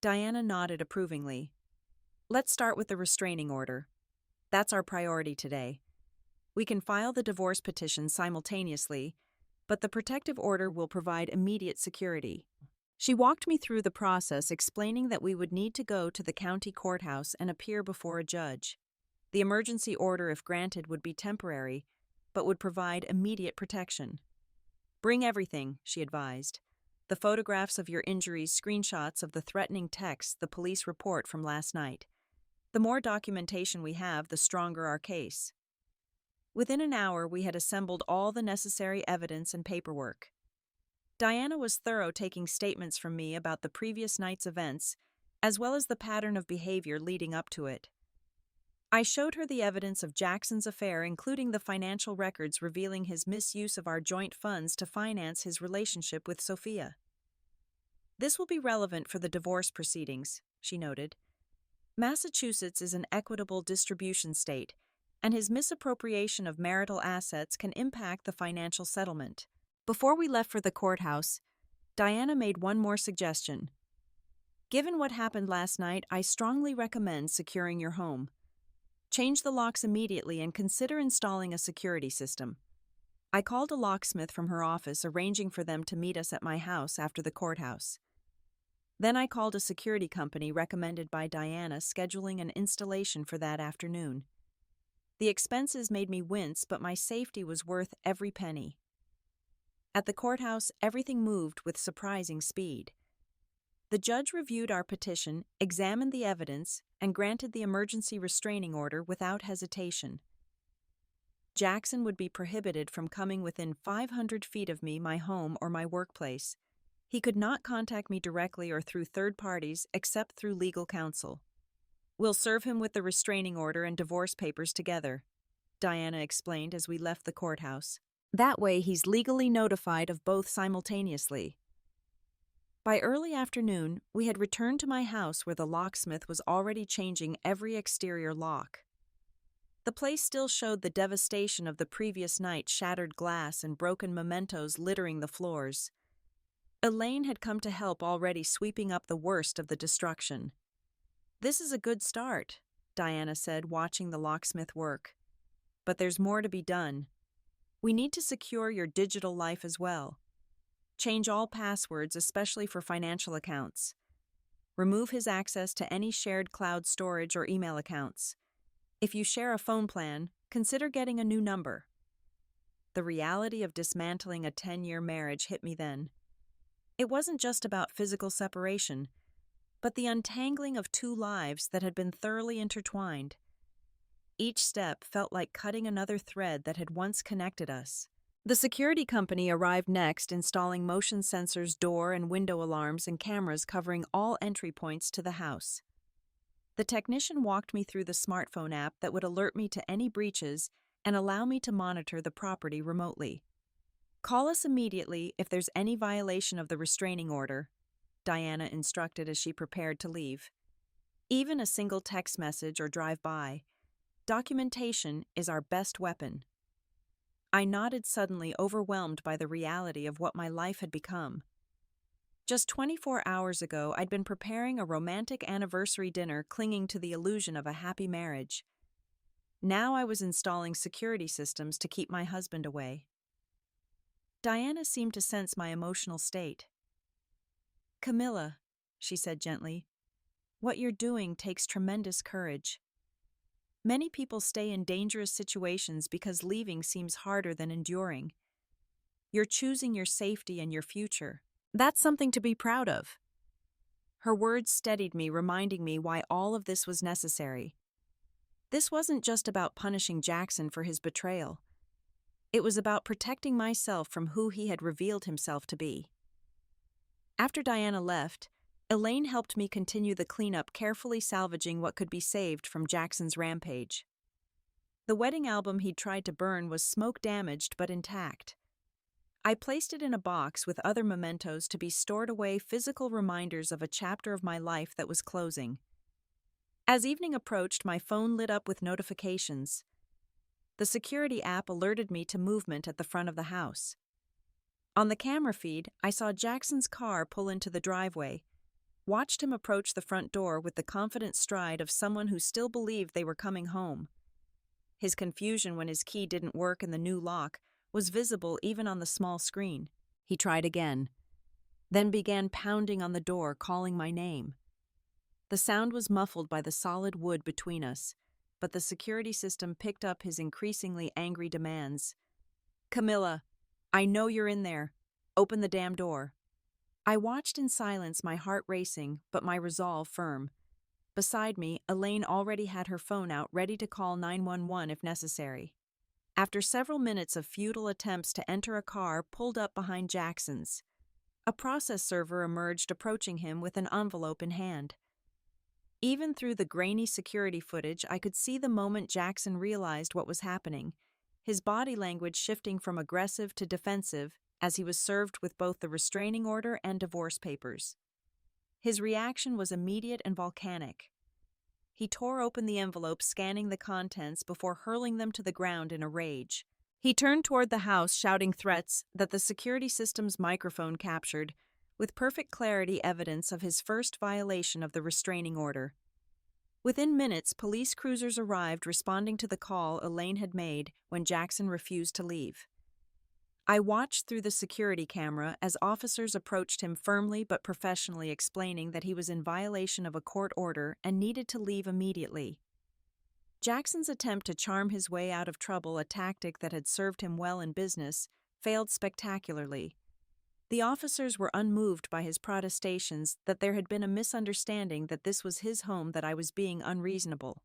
Diana nodded approvingly. "Let's start with the restraining order. That's our priority today. We can file the divorce petition simultaneously, but the protective order will provide immediate security." She walked me through the process, explaining that we would need to go to the county courthouse and appear before a judge. The emergency order, if granted, would be temporary, but would provide immediate protection. "Bring everything," she advised. "The photographs of your injuries, screenshots of the threatening texts, the police report from last night. The more documentation we have, the stronger our case." Within an hour, we had assembled all the necessary evidence and paperwork. Diana was thorough, taking statements from me about the previous night's events, as well as the pattern of behavior leading up to it. I showed her the evidence of Jackson's affair, including the financial records revealing his misuse of our joint funds to finance his relationship with Sophia. "This will be relevant for the divorce proceedings," she noted. "Massachusetts is an equitable distribution state, and his misappropriation of marital assets can impact the financial settlement." Before we left for the courthouse, Diana made one more suggestion. "Given what happened last night, I strongly recommend securing your home. Change the locks immediately and consider installing a security system. I called a locksmith from her office, arranging for them to meet us at my house after the courthouse. Then I called a security company recommended by Diana, scheduling an installation for that afternoon. The expenses made me wince, but my safety was worth every penny. At the courthouse, everything moved with surprising speed. The judge reviewed our petition, examined the evidence, and granted the emergency restraining order without hesitation. Jackson would be prohibited from coming within 500 feet of me, my home, or my workplace. He could not contact me directly or through third parties except through legal counsel. We'll serve him with the restraining order and divorce papers together, Diana explained as we left the courthouse. That way he's legally notified of both simultaneously. By early afternoon, we had returned to my house where the locksmith was already changing every exterior lock. The place still showed the devastation of the previous night, shattered glass and broken mementos littering the floors. Elaine had come to help, already sweeping up the worst of the destruction. "This is a good start," Diana said, watching the locksmith work. "But there's more to be done. We need to secure your digital life as well. Change all passwords, especially for financial accounts. Remove his access to any shared cloud storage or email accounts. If you share a phone plan, consider getting a new number." The reality of dismantling a 10-year marriage hit me then. It wasn't just about physical separation, but the untangling of two lives that had been thoroughly intertwined. Each step felt like cutting another thread that had once connected us. The security company arrived next, installing motion sensors, door and window alarms, and cameras covering all entry points to the house. The technician walked me through the smartphone app that would alert me to any breaches and allow me to monitor the property remotely. "Call us immediately if there's any violation of the restraining order," Diana instructed as she prepared to leave. "Even a single text message or drive-by. Documentation is our best weapon." I nodded, suddenly overwhelmed by the reality of what my life had become. Just 24 hours ago, I'd been preparing a romantic anniversary dinner, clinging to the illusion of a happy marriage. Now I was installing security systems to keep my husband away. Diana seemed to sense my emotional state. "Camilla," she said gently, "what you're doing takes tremendous courage. Many people stay in dangerous situations because leaving seems harder than enduring. You're choosing your safety and your future. That's something to be proud of." Her words steadied me, reminding me why all of this was necessary. This wasn't just about punishing Jackson for his betrayal. It was about protecting myself from who he had revealed himself to be. After Diana left, Elaine helped me continue the cleanup, carefully salvaging what could be saved from Jackson's rampage. The wedding album he'd tried to burn was smoke-damaged but intact. I placed it in a box with other mementos to be stored away, physical reminders of a chapter of my life that was closing. As evening approached, my phone lit up with notifications. The security app alerted me to movement at the front of the house. On the camera feed, I saw Jackson's car pull into the driveway, watched him approach the front door with the confident stride of someone who still believed they were coming home. His confusion when his key didn't work in the new lock was visible even on the small screen. He tried again, then began pounding on the door, calling my name. The sound was muffled by the solid wood between us, but the security system picked up his increasingly angry demands. "Camilla, I know you're in there. Open the damn door." I watched in silence, my heart racing, but my resolve firm. Beside me, Elaine already had her phone out, ready to call 911 if necessary. After several minutes of futile attempts to enter, a car pulled up behind Jackson's. A process server emerged, approaching him with an envelope in hand. Even through the grainy security footage, I could see the moment Jackson realized what was happening, his body language shifting from aggressive to defensive as he was served with both the restraining order and divorce papers. His reaction was immediate and volcanic. He tore open the envelope, scanning the contents before hurling them to the ground in a rage. He turned toward the house, shouting threats that the security system's microphone captured, with perfect clarity, evidence of his first violation of the restraining order. Within minutes, police cruisers arrived responding to the call Elaine had made when Jackson refused to leave. I watched through the security camera as officers approached him firmly but professionally explaining that he was in violation of a court order and needed to leave immediately. Jackson's attempt to charm his way out of trouble, a tactic that had served him well in business, failed spectacularly. The officers were unmoved by his protestations that there had been a misunderstanding that this was his home, that I was being unreasonable.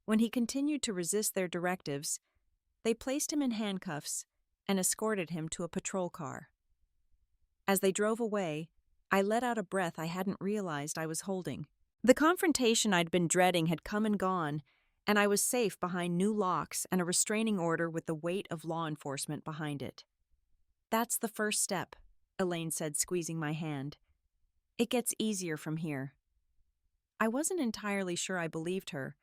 When he continued to resist their directives, they placed him in handcuffs and escorted him to a patrol car. As they drove away, I let out a breath I hadn't realized I was holding. The confrontation I'd been dreading had come and gone, and I was safe behind new locks and a restraining order with the weight of law enforcement behind it. "That's the first step," Elaine said, squeezing my hand. "It gets easier from here." I wasn't entirely sure I believed her,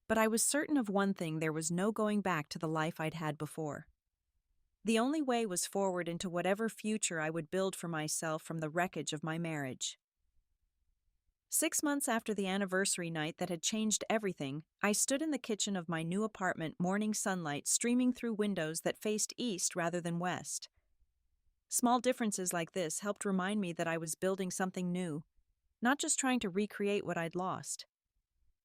but I was certain of one thing: there was no going back to the life I'd had before. The only way was forward into whatever future I would build for myself from the wreckage of my marriage. 6 months after the anniversary night that had changed everything, I stood in the kitchen of my new apartment, morning sunlight streaming through windows that faced east rather than west. Small differences like this helped remind me that I was building something new, not just trying to recreate what I'd lost.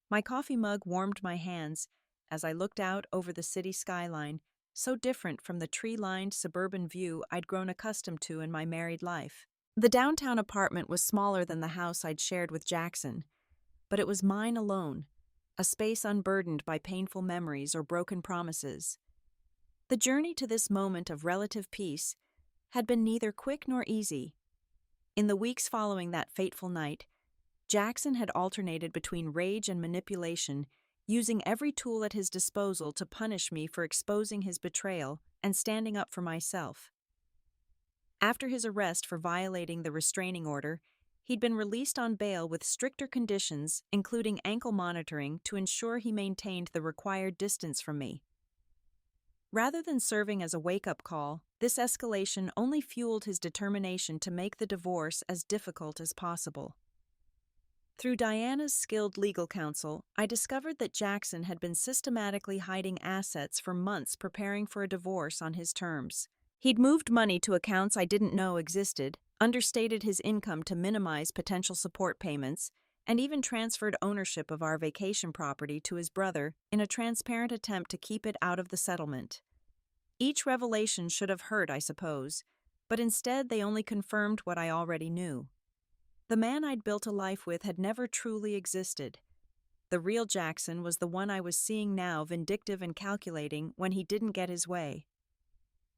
My coffee mug warmed my hands as I looked out over the city skyline, so different from the tree-lined suburban view I'd grown accustomed to in my married life. The downtown apartment was smaller than the house I'd shared with Jackson, but it was mine alone, a space unburdened by painful memories or broken promises. The journey to this moment of relative peace had been neither quick nor easy. In the weeks following that fateful night, Jackson had alternated between rage and manipulation, using every tool at his disposal to punish me for exposing his betrayal and standing up for myself. After his arrest for violating the restraining order, he'd been released on bail with stricter conditions, including ankle monitoring, to ensure he maintained the required distance from me. Rather than serving as a wake-up call, this escalation only fueled his determination to make the divorce as difficult as possible. Through Diana's skilled legal counsel, I discovered that Jackson had been systematically hiding assets for months, preparing for a divorce on his terms. He'd moved money to accounts I didn't know existed, understated his income to minimize potential support payments, and even transferred ownership of our vacation property to his brother in a transparent attempt to keep it out of the settlement. Each revelation should have hurt, I suppose, but instead they only confirmed what I already knew. The man I'd built a life with had never truly existed. The real Jackson was the one I was seeing now, vindictive and calculating when he didn't get his way.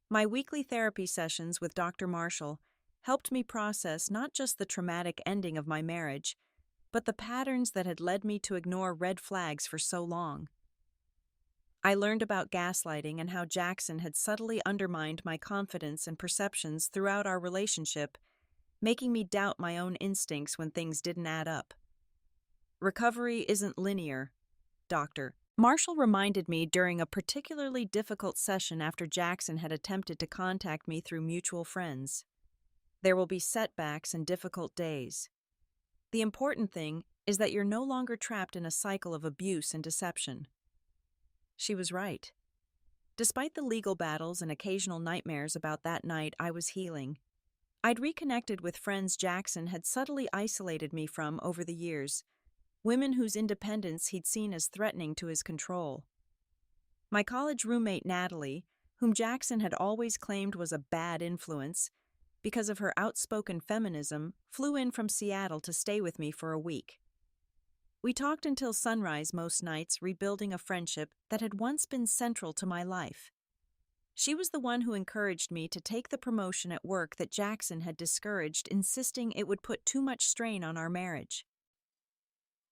My weekly therapy sessions with Dr. Marshall helped me process not just the traumatic ending of my marriage, but the patterns that had led me to ignore red flags for so long. I learned about gaslighting and how Jackson had subtly undermined my confidence and perceptions throughout our relationship, making me doubt my own instincts when things didn't add up. Recovery isn't linear, Dr. Marshall reminded me during a particularly difficult session after Jackson had attempted to contact me through mutual friends. There will be setbacks and difficult days. The important thing is that you're no longer trapped in a cycle of abuse and deception. She was right. Despite the legal battles and occasional nightmares about that night, I was healing. I'd reconnected with friends Jackson had subtly isolated me from over the years, women whose independence he'd seen as threatening to his control. My college roommate Natalie, whom Jackson had always claimed was a bad influence because of her outspoken feminism, flew in from Seattle to stay with me for a week. We talked until sunrise most nights, rebuilding a friendship that had once been central to my life. She was the one who encouraged me to take the promotion at work that Jackson had discouraged, insisting it would put too much strain on our marriage.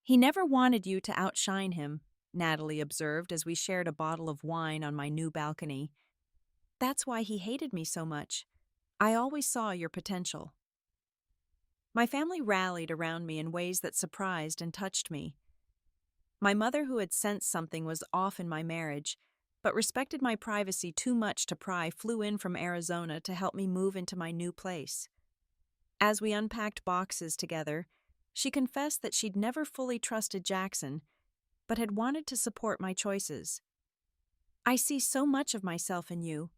"He never wanted you to outshine him," Natalie observed as we shared a bottle of wine on my new balcony. "That's why he hated me so much. I always saw your potential." My family rallied around me in ways that surprised and touched me. My mother, who had sensed something was off in my marriage, but respected my privacy too much to pry, flew in from Arizona to help me move into my new place. As we unpacked boxes together, she confessed that she'd never fully trusted Jackson but had wanted to support my choices. "I see so much of myself in you,"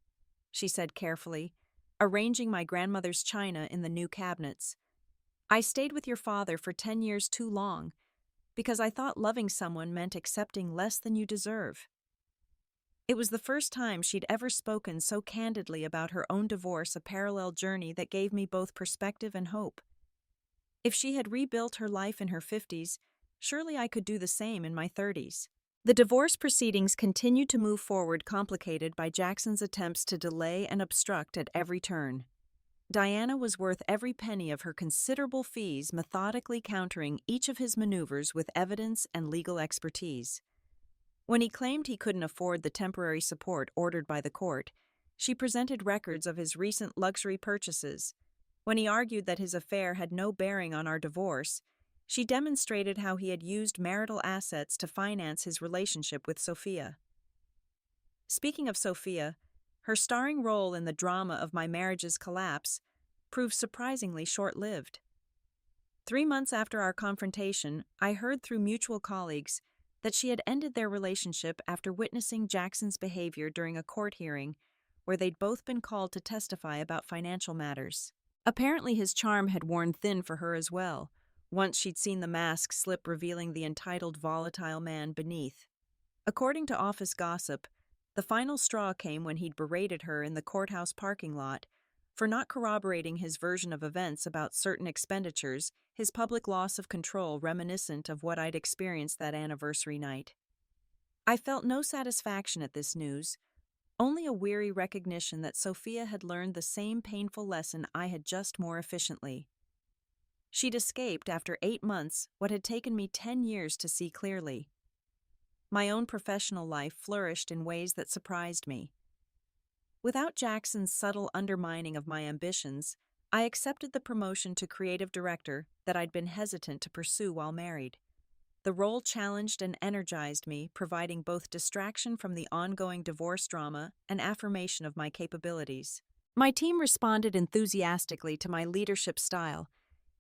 she said carefully, arranging my grandmother's china in the new cabinets. "I stayed with your father for 10 years too long because I thought loving someone meant accepting less than you deserve." It was the first time she'd ever spoken so candidly about her own divorce, a parallel journey that gave me both perspective and hope. If she had rebuilt her life in her 50s, surely I could do the same in my 30s. The divorce proceedings continued to move forward, complicated by Jackson's attempts to delay and obstruct at every turn. Diana was worth every penny of her considerable fees, methodically countering each of his maneuvers with evidence and legal expertise. When he claimed he couldn't afford the temporary support ordered by the court, she presented records of his recent luxury purchases. When he argued that his affair had no bearing on our divorce, she demonstrated how he had used marital assets to finance his relationship with Sophia. Speaking of Sophia, her starring role in the drama of my marriage's collapse proved surprisingly short-lived. 3 months after our confrontation, I heard through mutual colleagues that she had ended their relationship after witnessing Jackson's behavior during a court hearing where they'd both been called to testify about financial matters. Apparently his charm had worn thin for her as well, once she'd seen the mask slip, revealing the entitled, volatile man beneath. According to office gossip, the final straw came when he'd berated her in the courthouse parking lot for not corroborating his version of events about certain expenditures, his public loss of control reminiscent of what I'd experienced that anniversary night. I felt no satisfaction at this news, only a weary recognition that Sophia had learned the same painful lesson I had, just more efficiently. She'd escaped after 8 months what had taken me 10 years to see clearly. My own professional life flourished in ways that surprised me. Without Jackson's subtle undermining of my ambitions, I accepted the promotion to creative director that I'd been hesitant to pursue while married. The role challenged and energized me, providing both distraction from the ongoing divorce drama and affirmation of my capabilities. My team responded enthusiastically to my leadership style,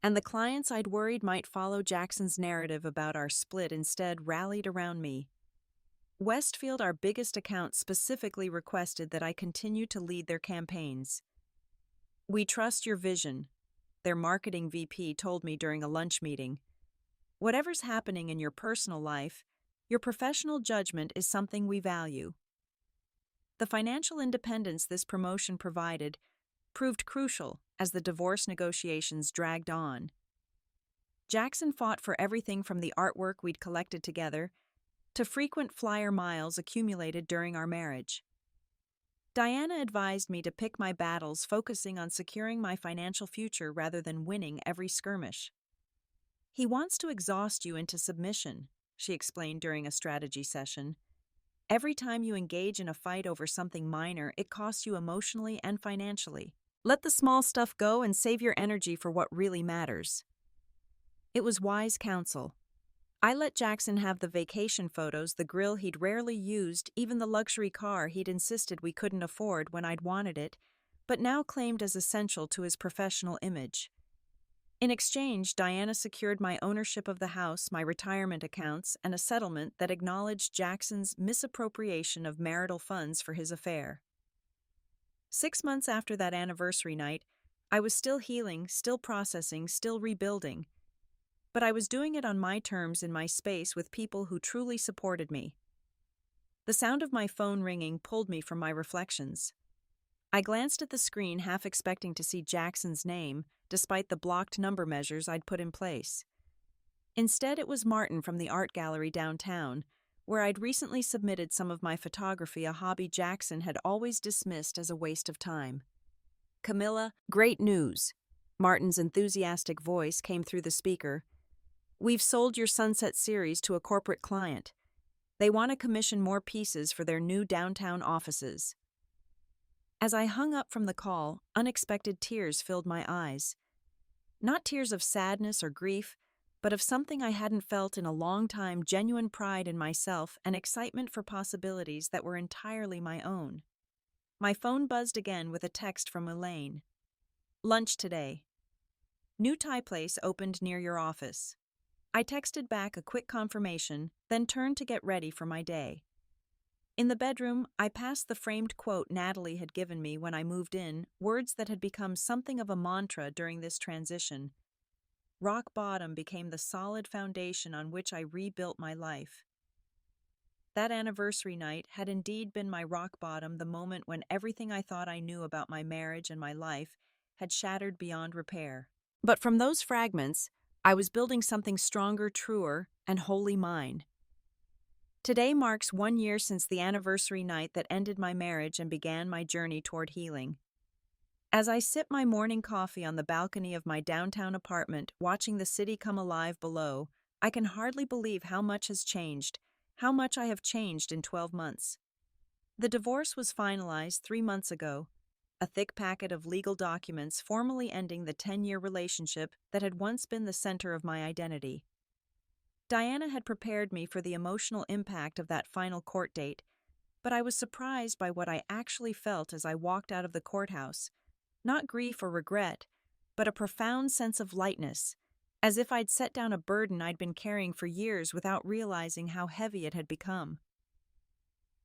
and the clients I'd worried might follow Jackson's narrative about our split instead rallied around me. Westfield, our biggest account, specifically requested that I continue to lead their campaigns. "We trust your vision," their marketing VP told me during a lunch meeting. "Whatever's happening in your personal life, your professional judgment is something we value." The financial independence this promotion provided proved crucial as the divorce negotiations dragged on. Jackson fought for everything from the artwork we'd collected together to frequent flyer miles accumulated during our marriage. Diana advised me to pick my battles, focusing on securing my financial future rather than winning every skirmish. "He wants to exhaust you into submission," she explained during a strategy session. "Every time you engage in a fight over something minor, it costs you emotionally and financially. Let the small stuff go and save your energy for what really matters." It was wise counsel. I let Jackson have the vacation photos, the grill he'd rarely used, even the luxury car he'd insisted we couldn't afford when I'd wanted it, but now claimed as essential to his professional image. In exchange, Diana secured my ownership of the house, my retirement accounts, and a settlement that acknowledged Jackson's misappropriation of marital funds for his affair. 6 months after that anniversary night, I was still healing, still processing, still rebuilding. But I was doing it on my terms, in my space, with people who truly supported me. The sound of my phone ringing pulled me from my reflections. I glanced at the screen, half expecting to see Jackson's name, despite the blocked number measures I'd put in place. Instead, it was Martin from the art gallery downtown, where I'd recently submitted some of my photography, a hobby Jackson had always dismissed as a waste of time. "Camilla, great news." Martin's enthusiastic voice came through the speaker. "We've sold your Sunset series to a corporate client. They want to commission more pieces for their new downtown offices." As I hung up from the call, unexpected tears filled my eyes. Not tears of sadness or grief, but of something I hadn't felt in a long time: genuine pride in myself and excitement for possibilities that were entirely my own. My phone buzzed again with a text from Elaine. "Lunch today. New Thai place opened near your office. I texted back a quick confirmation, then turned to get ready for my day. In the bedroom, I passed the framed quote Natalie had given me when I moved in, words that had become something of a mantra during this transition. Rock bottom became the solid foundation on which I rebuilt my life. That anniversary night had indeed been my rock bottom, the moment when everything I thought I knew about my marriage and my life had shattered beyond repair. But from those fragments, I was building something stronger, truer, and wholly mine. Today marks 1 year since the anniversary night that ended my marriage and began my journey toward healing. As I sip my morning coffee on the balcony of my downtown apartment, watching the city come alive below, I can hardly believe how much has changed, how much I have changed in 12 months. The divorce was finalized 3 months ago, a thick packet of legal documents formally ending the 10-year relationship that had once been the center of my identity. Diana had prepared me for the emotional impact of that final court date, but I was surprised by what I actually felt as I walked out of the courthouse. Not grief or regret, but a profound sense of lightness, as if I'd set down a burden I'd been carrying for years without realizing how heavy it had become.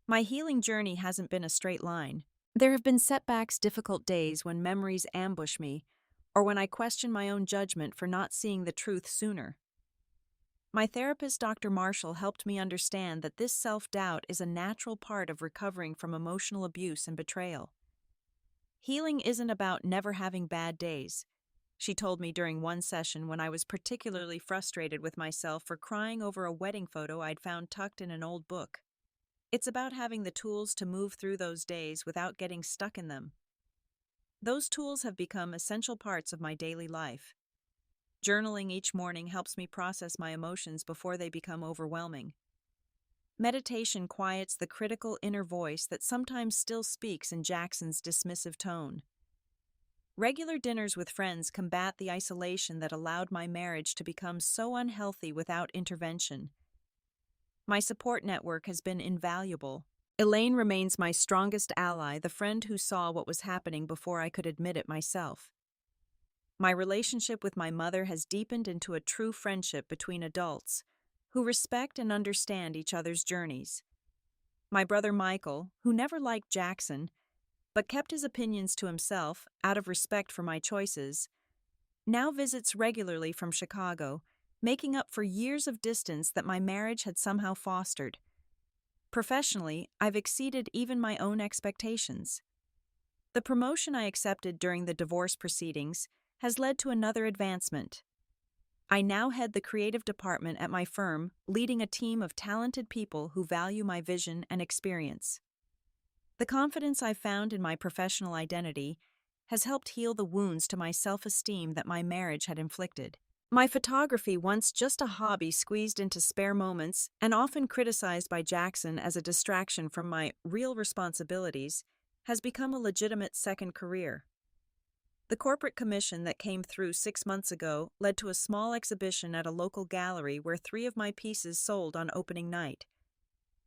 My healing journey hasn't been a straight line. There have been setbacks, difficult days when memories ambush me, or when I question my own judgment for not seeing the truth sooner. My therapist, Dr. Marshall, helped me understand that this self-doubt is a natural part of recovering from emotional abuse and betrayal. Healing isn't about never having bad days, she told me during one session when I was particularly frustrated with myself for crying over a wedding photo I'd found tucked in an old book. It's about having the tools to move through those days without getting stuck in them. Those tools have become essential parts of my daily life. Journaling each morning helps me process my emotions before they become overwhelming. Meditation quiets the critical inner voice that sometimes still speaks in Jackson's dismissive tone. Regular dinners with friends combat the isolation that allowed my marriage to become so unhealthy without intervention. My support network has been invaluable. Elaine remains my strongest ally, the friend who saw what was happening before I could admit it myself. My relationship with my mother has deepened into a true friendship between adults who respect and understand each other's journeys. My brother Michael, who never liked Jackson, but kept his opinions to himself out of respect for my choices, now visits regularly from Chicago, making up for years of distance that my marriage had somehow fostered. Professionally, I've exceeded even my own expectations. The promotion I accepted during the divorce proceedings has led to another advancement. I now head the creative department at my firm, leading a team of talented people who value my vision and experience. The confidence I've found in my professional identity has helped heal the wounds to my self-esteem that my marriage had inflicted. My photography, once just a hobby squeezed into spare moments and often criticized by Jackson as a distraction from my real responsibilities, has become a legitimate second career. The corporate commission that came through 6 months ago led to a small exhibition at a local gallery where 3 of my pieces sold on opening night.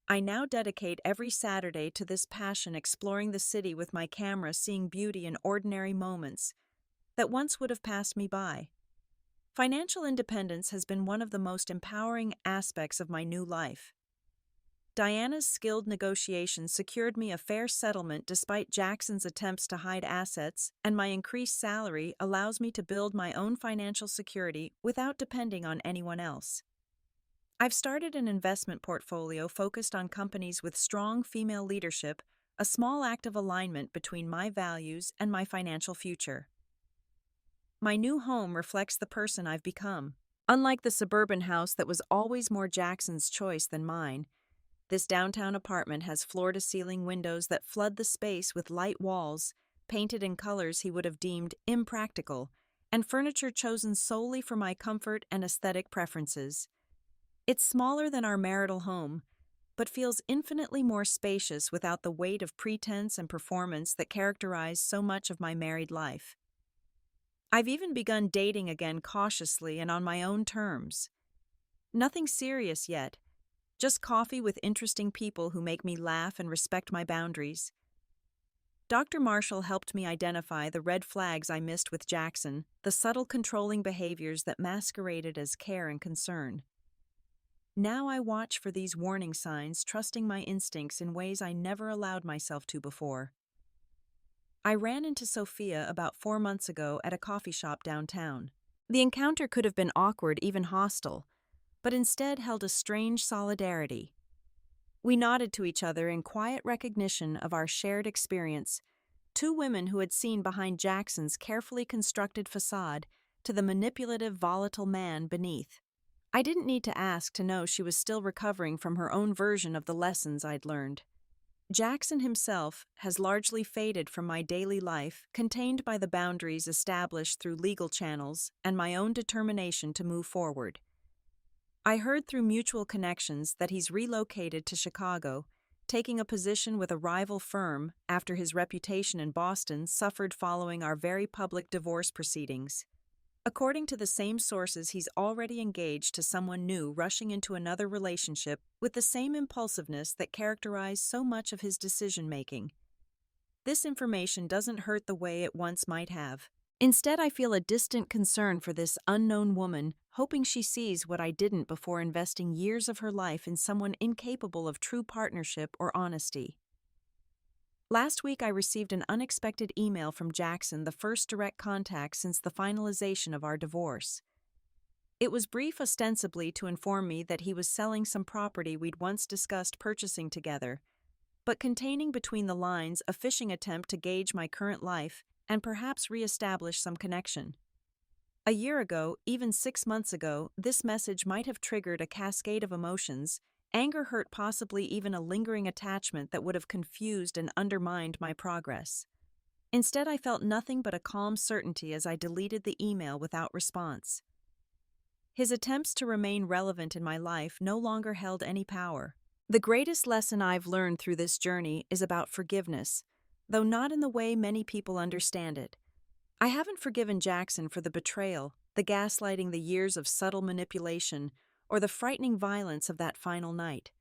I now dedicate every Saturday to this passion, exploring the city with my camera, seeing beauty in ordinary moments that once would have passed me by. Financial independence has been one of the most empowering aspects of my new life. Diana's skilled negotiations secured me a fair settlement despite Jackson's attempts to hide assets, and my increased salary allows me to build my own financial security without depending on anyone else. I've started an investment portfolio focused on companies with strong female leadership, a small act of alignment between my values and my financial future. My new home reflects the person I've become. Unlike the suburban house that was always more Jackson's choice than mine, this downtown apartment has floor-to-ceiling windows that flood the space with light walls, painted in colors he would have deemed impractical, and furniture chosen solely for my comfort and aesthetic preferences. It's smaller than our marital home, but feels infinitely more spacious without the weight of pretense and performance that characterize so much of my married life. I've even begun dating again cautiously and on my own terms. Nothing serious yet, just coffee with interesting people who make me laugh and respect my boundaries. Dr. Marshall helped me identify the red flags I missed with Jackson, the subtle controlling behaviors that masqueraded as care and concern. Now I watch for these warning signs, trusting my instincts in ways I never allowed myself to before. I ran into Sophia about 4 months ago at a coffee shop downtown. The encounter could have been awkward, even hostile, but instead held a strange solidarity. We nodded to each other in quiet recognition of our shared experience, two women who had seen behind Jackson's carefully constructed facade to the manipulative, volatile man beneath. I didn't need to ask to know she was still recovering from her own version of the lessons I'd learned. Jackson himself has largely faded from my daily life, contained by the boundaries established through legal channels and my own determination to move forward. I heard through mutual connections that he's relocated to Chicago, taking a position with a rival firm after his reputation in Boston suffered following our very public divorce proceedings. According to the same sources, he's already engaged to someone new, rushing into another relationship with the same impulsiveness that characterized so much of his decision-making. This information doesn't hurt the way it once might have. Instead, I feel a distant concern for this unknown woman, hoping she sees what I didn't before investing years of her life in someone incapable of true partnership or honesty. Last week, I received an unexpected email from Jackson, the first direct contact since the finalization of our divorce. It was brief, ostensibly to inform me that he was selling some property we'd once discussed purchasing together, but containing between the lines a fishing attempt to gauge my current life and perhaps re-establish some connection. A year ago, even 6 months ago, this message might have triggered a cascade of emotions: anger, hurt, possibly even a lingering attachment that would have confused and undermined my progress. Instead, I felt nothing but a calm certainty as I deleted the email without response. His attempts to remain relevant in my life no longer held any power. The greatest lesson I've learned through this journey is about forgiveness, though not in the way many people understand it. I haven't forgiven Jackson for the betrayal, the gaslighting, the years of subtle manipulation, or the frightening violence of that final night.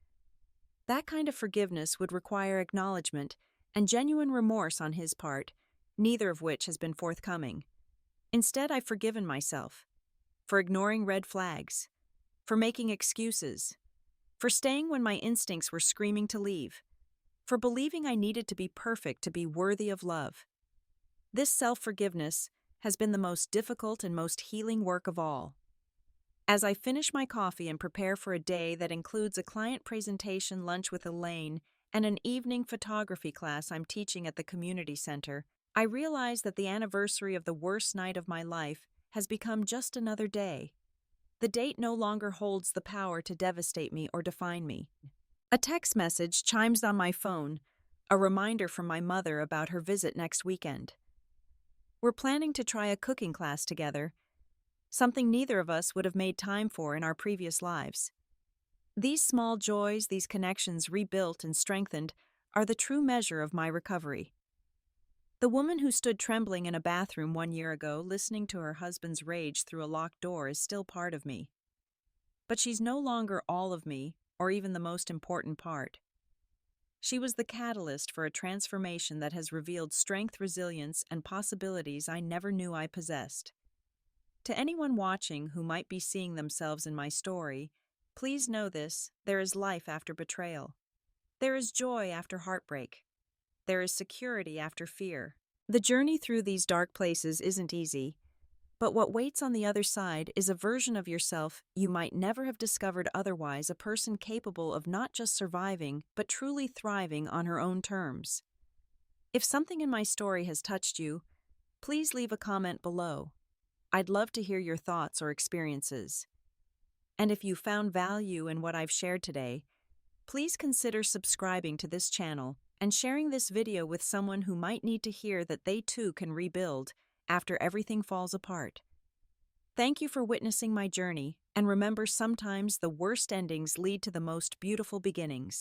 That kind of forgiveness would require acknowledgement and genuine remorse on his part, neither of which has been forthcoming. Instead, I've forgiven myself for ignoring red flags, for making excuses, for staying when my instincts were screaming to leave, for believing I needed to be perfect to be worthy of love. This self-forgiveness has been the most difficult and most healing work of all. As I finish my coffee and prepare for a day that includes a client presentation, lunch with Elaine, and an evening photography class I'm teaching at the community center, I realize that the anniversary of the worst night of my life has become just another day. The date no longer holds the power to devastate me or define me. A text message chimes on my phone, a reminder from my mother about her visit next weekend. We're planning to try a cooking class together, something neither of us would have made time for in our previous lives. These small joys, these connections rebuilt and strengthened, are the true measure of my recovery. The woman who stood trembling in a bathroom 1 year ago, listening to her husband's rage through a locked door, is still part of me. But she's no longer all of me, or even the most important part. She was the catalyst for a transformation that has revealed strength, resilience, and possibilities I never knew I possessed. To anyone watching who might be seeing themselves in my story, please know this: there is life after betrayal. There is joy after heartbreak. There is security after fear. The journey through these dark places isn't easy, but what waits on the other side is a version of yourself you might never have discovered otherwise, a person capable of not just surviving, but truly thriving on her own terms. If something in my story has touched you, please leave a comment below. I'd love to hear your thoughts or experiences. And if you found value in what I've shared today, please consider subscribing to this channel and sharing this video with someone who might need to hear that they too can rebuild after everything falls apart. Thank you for witnessing my journey, and remember, sometimes the worst endings lead to the most beautiful beginnings.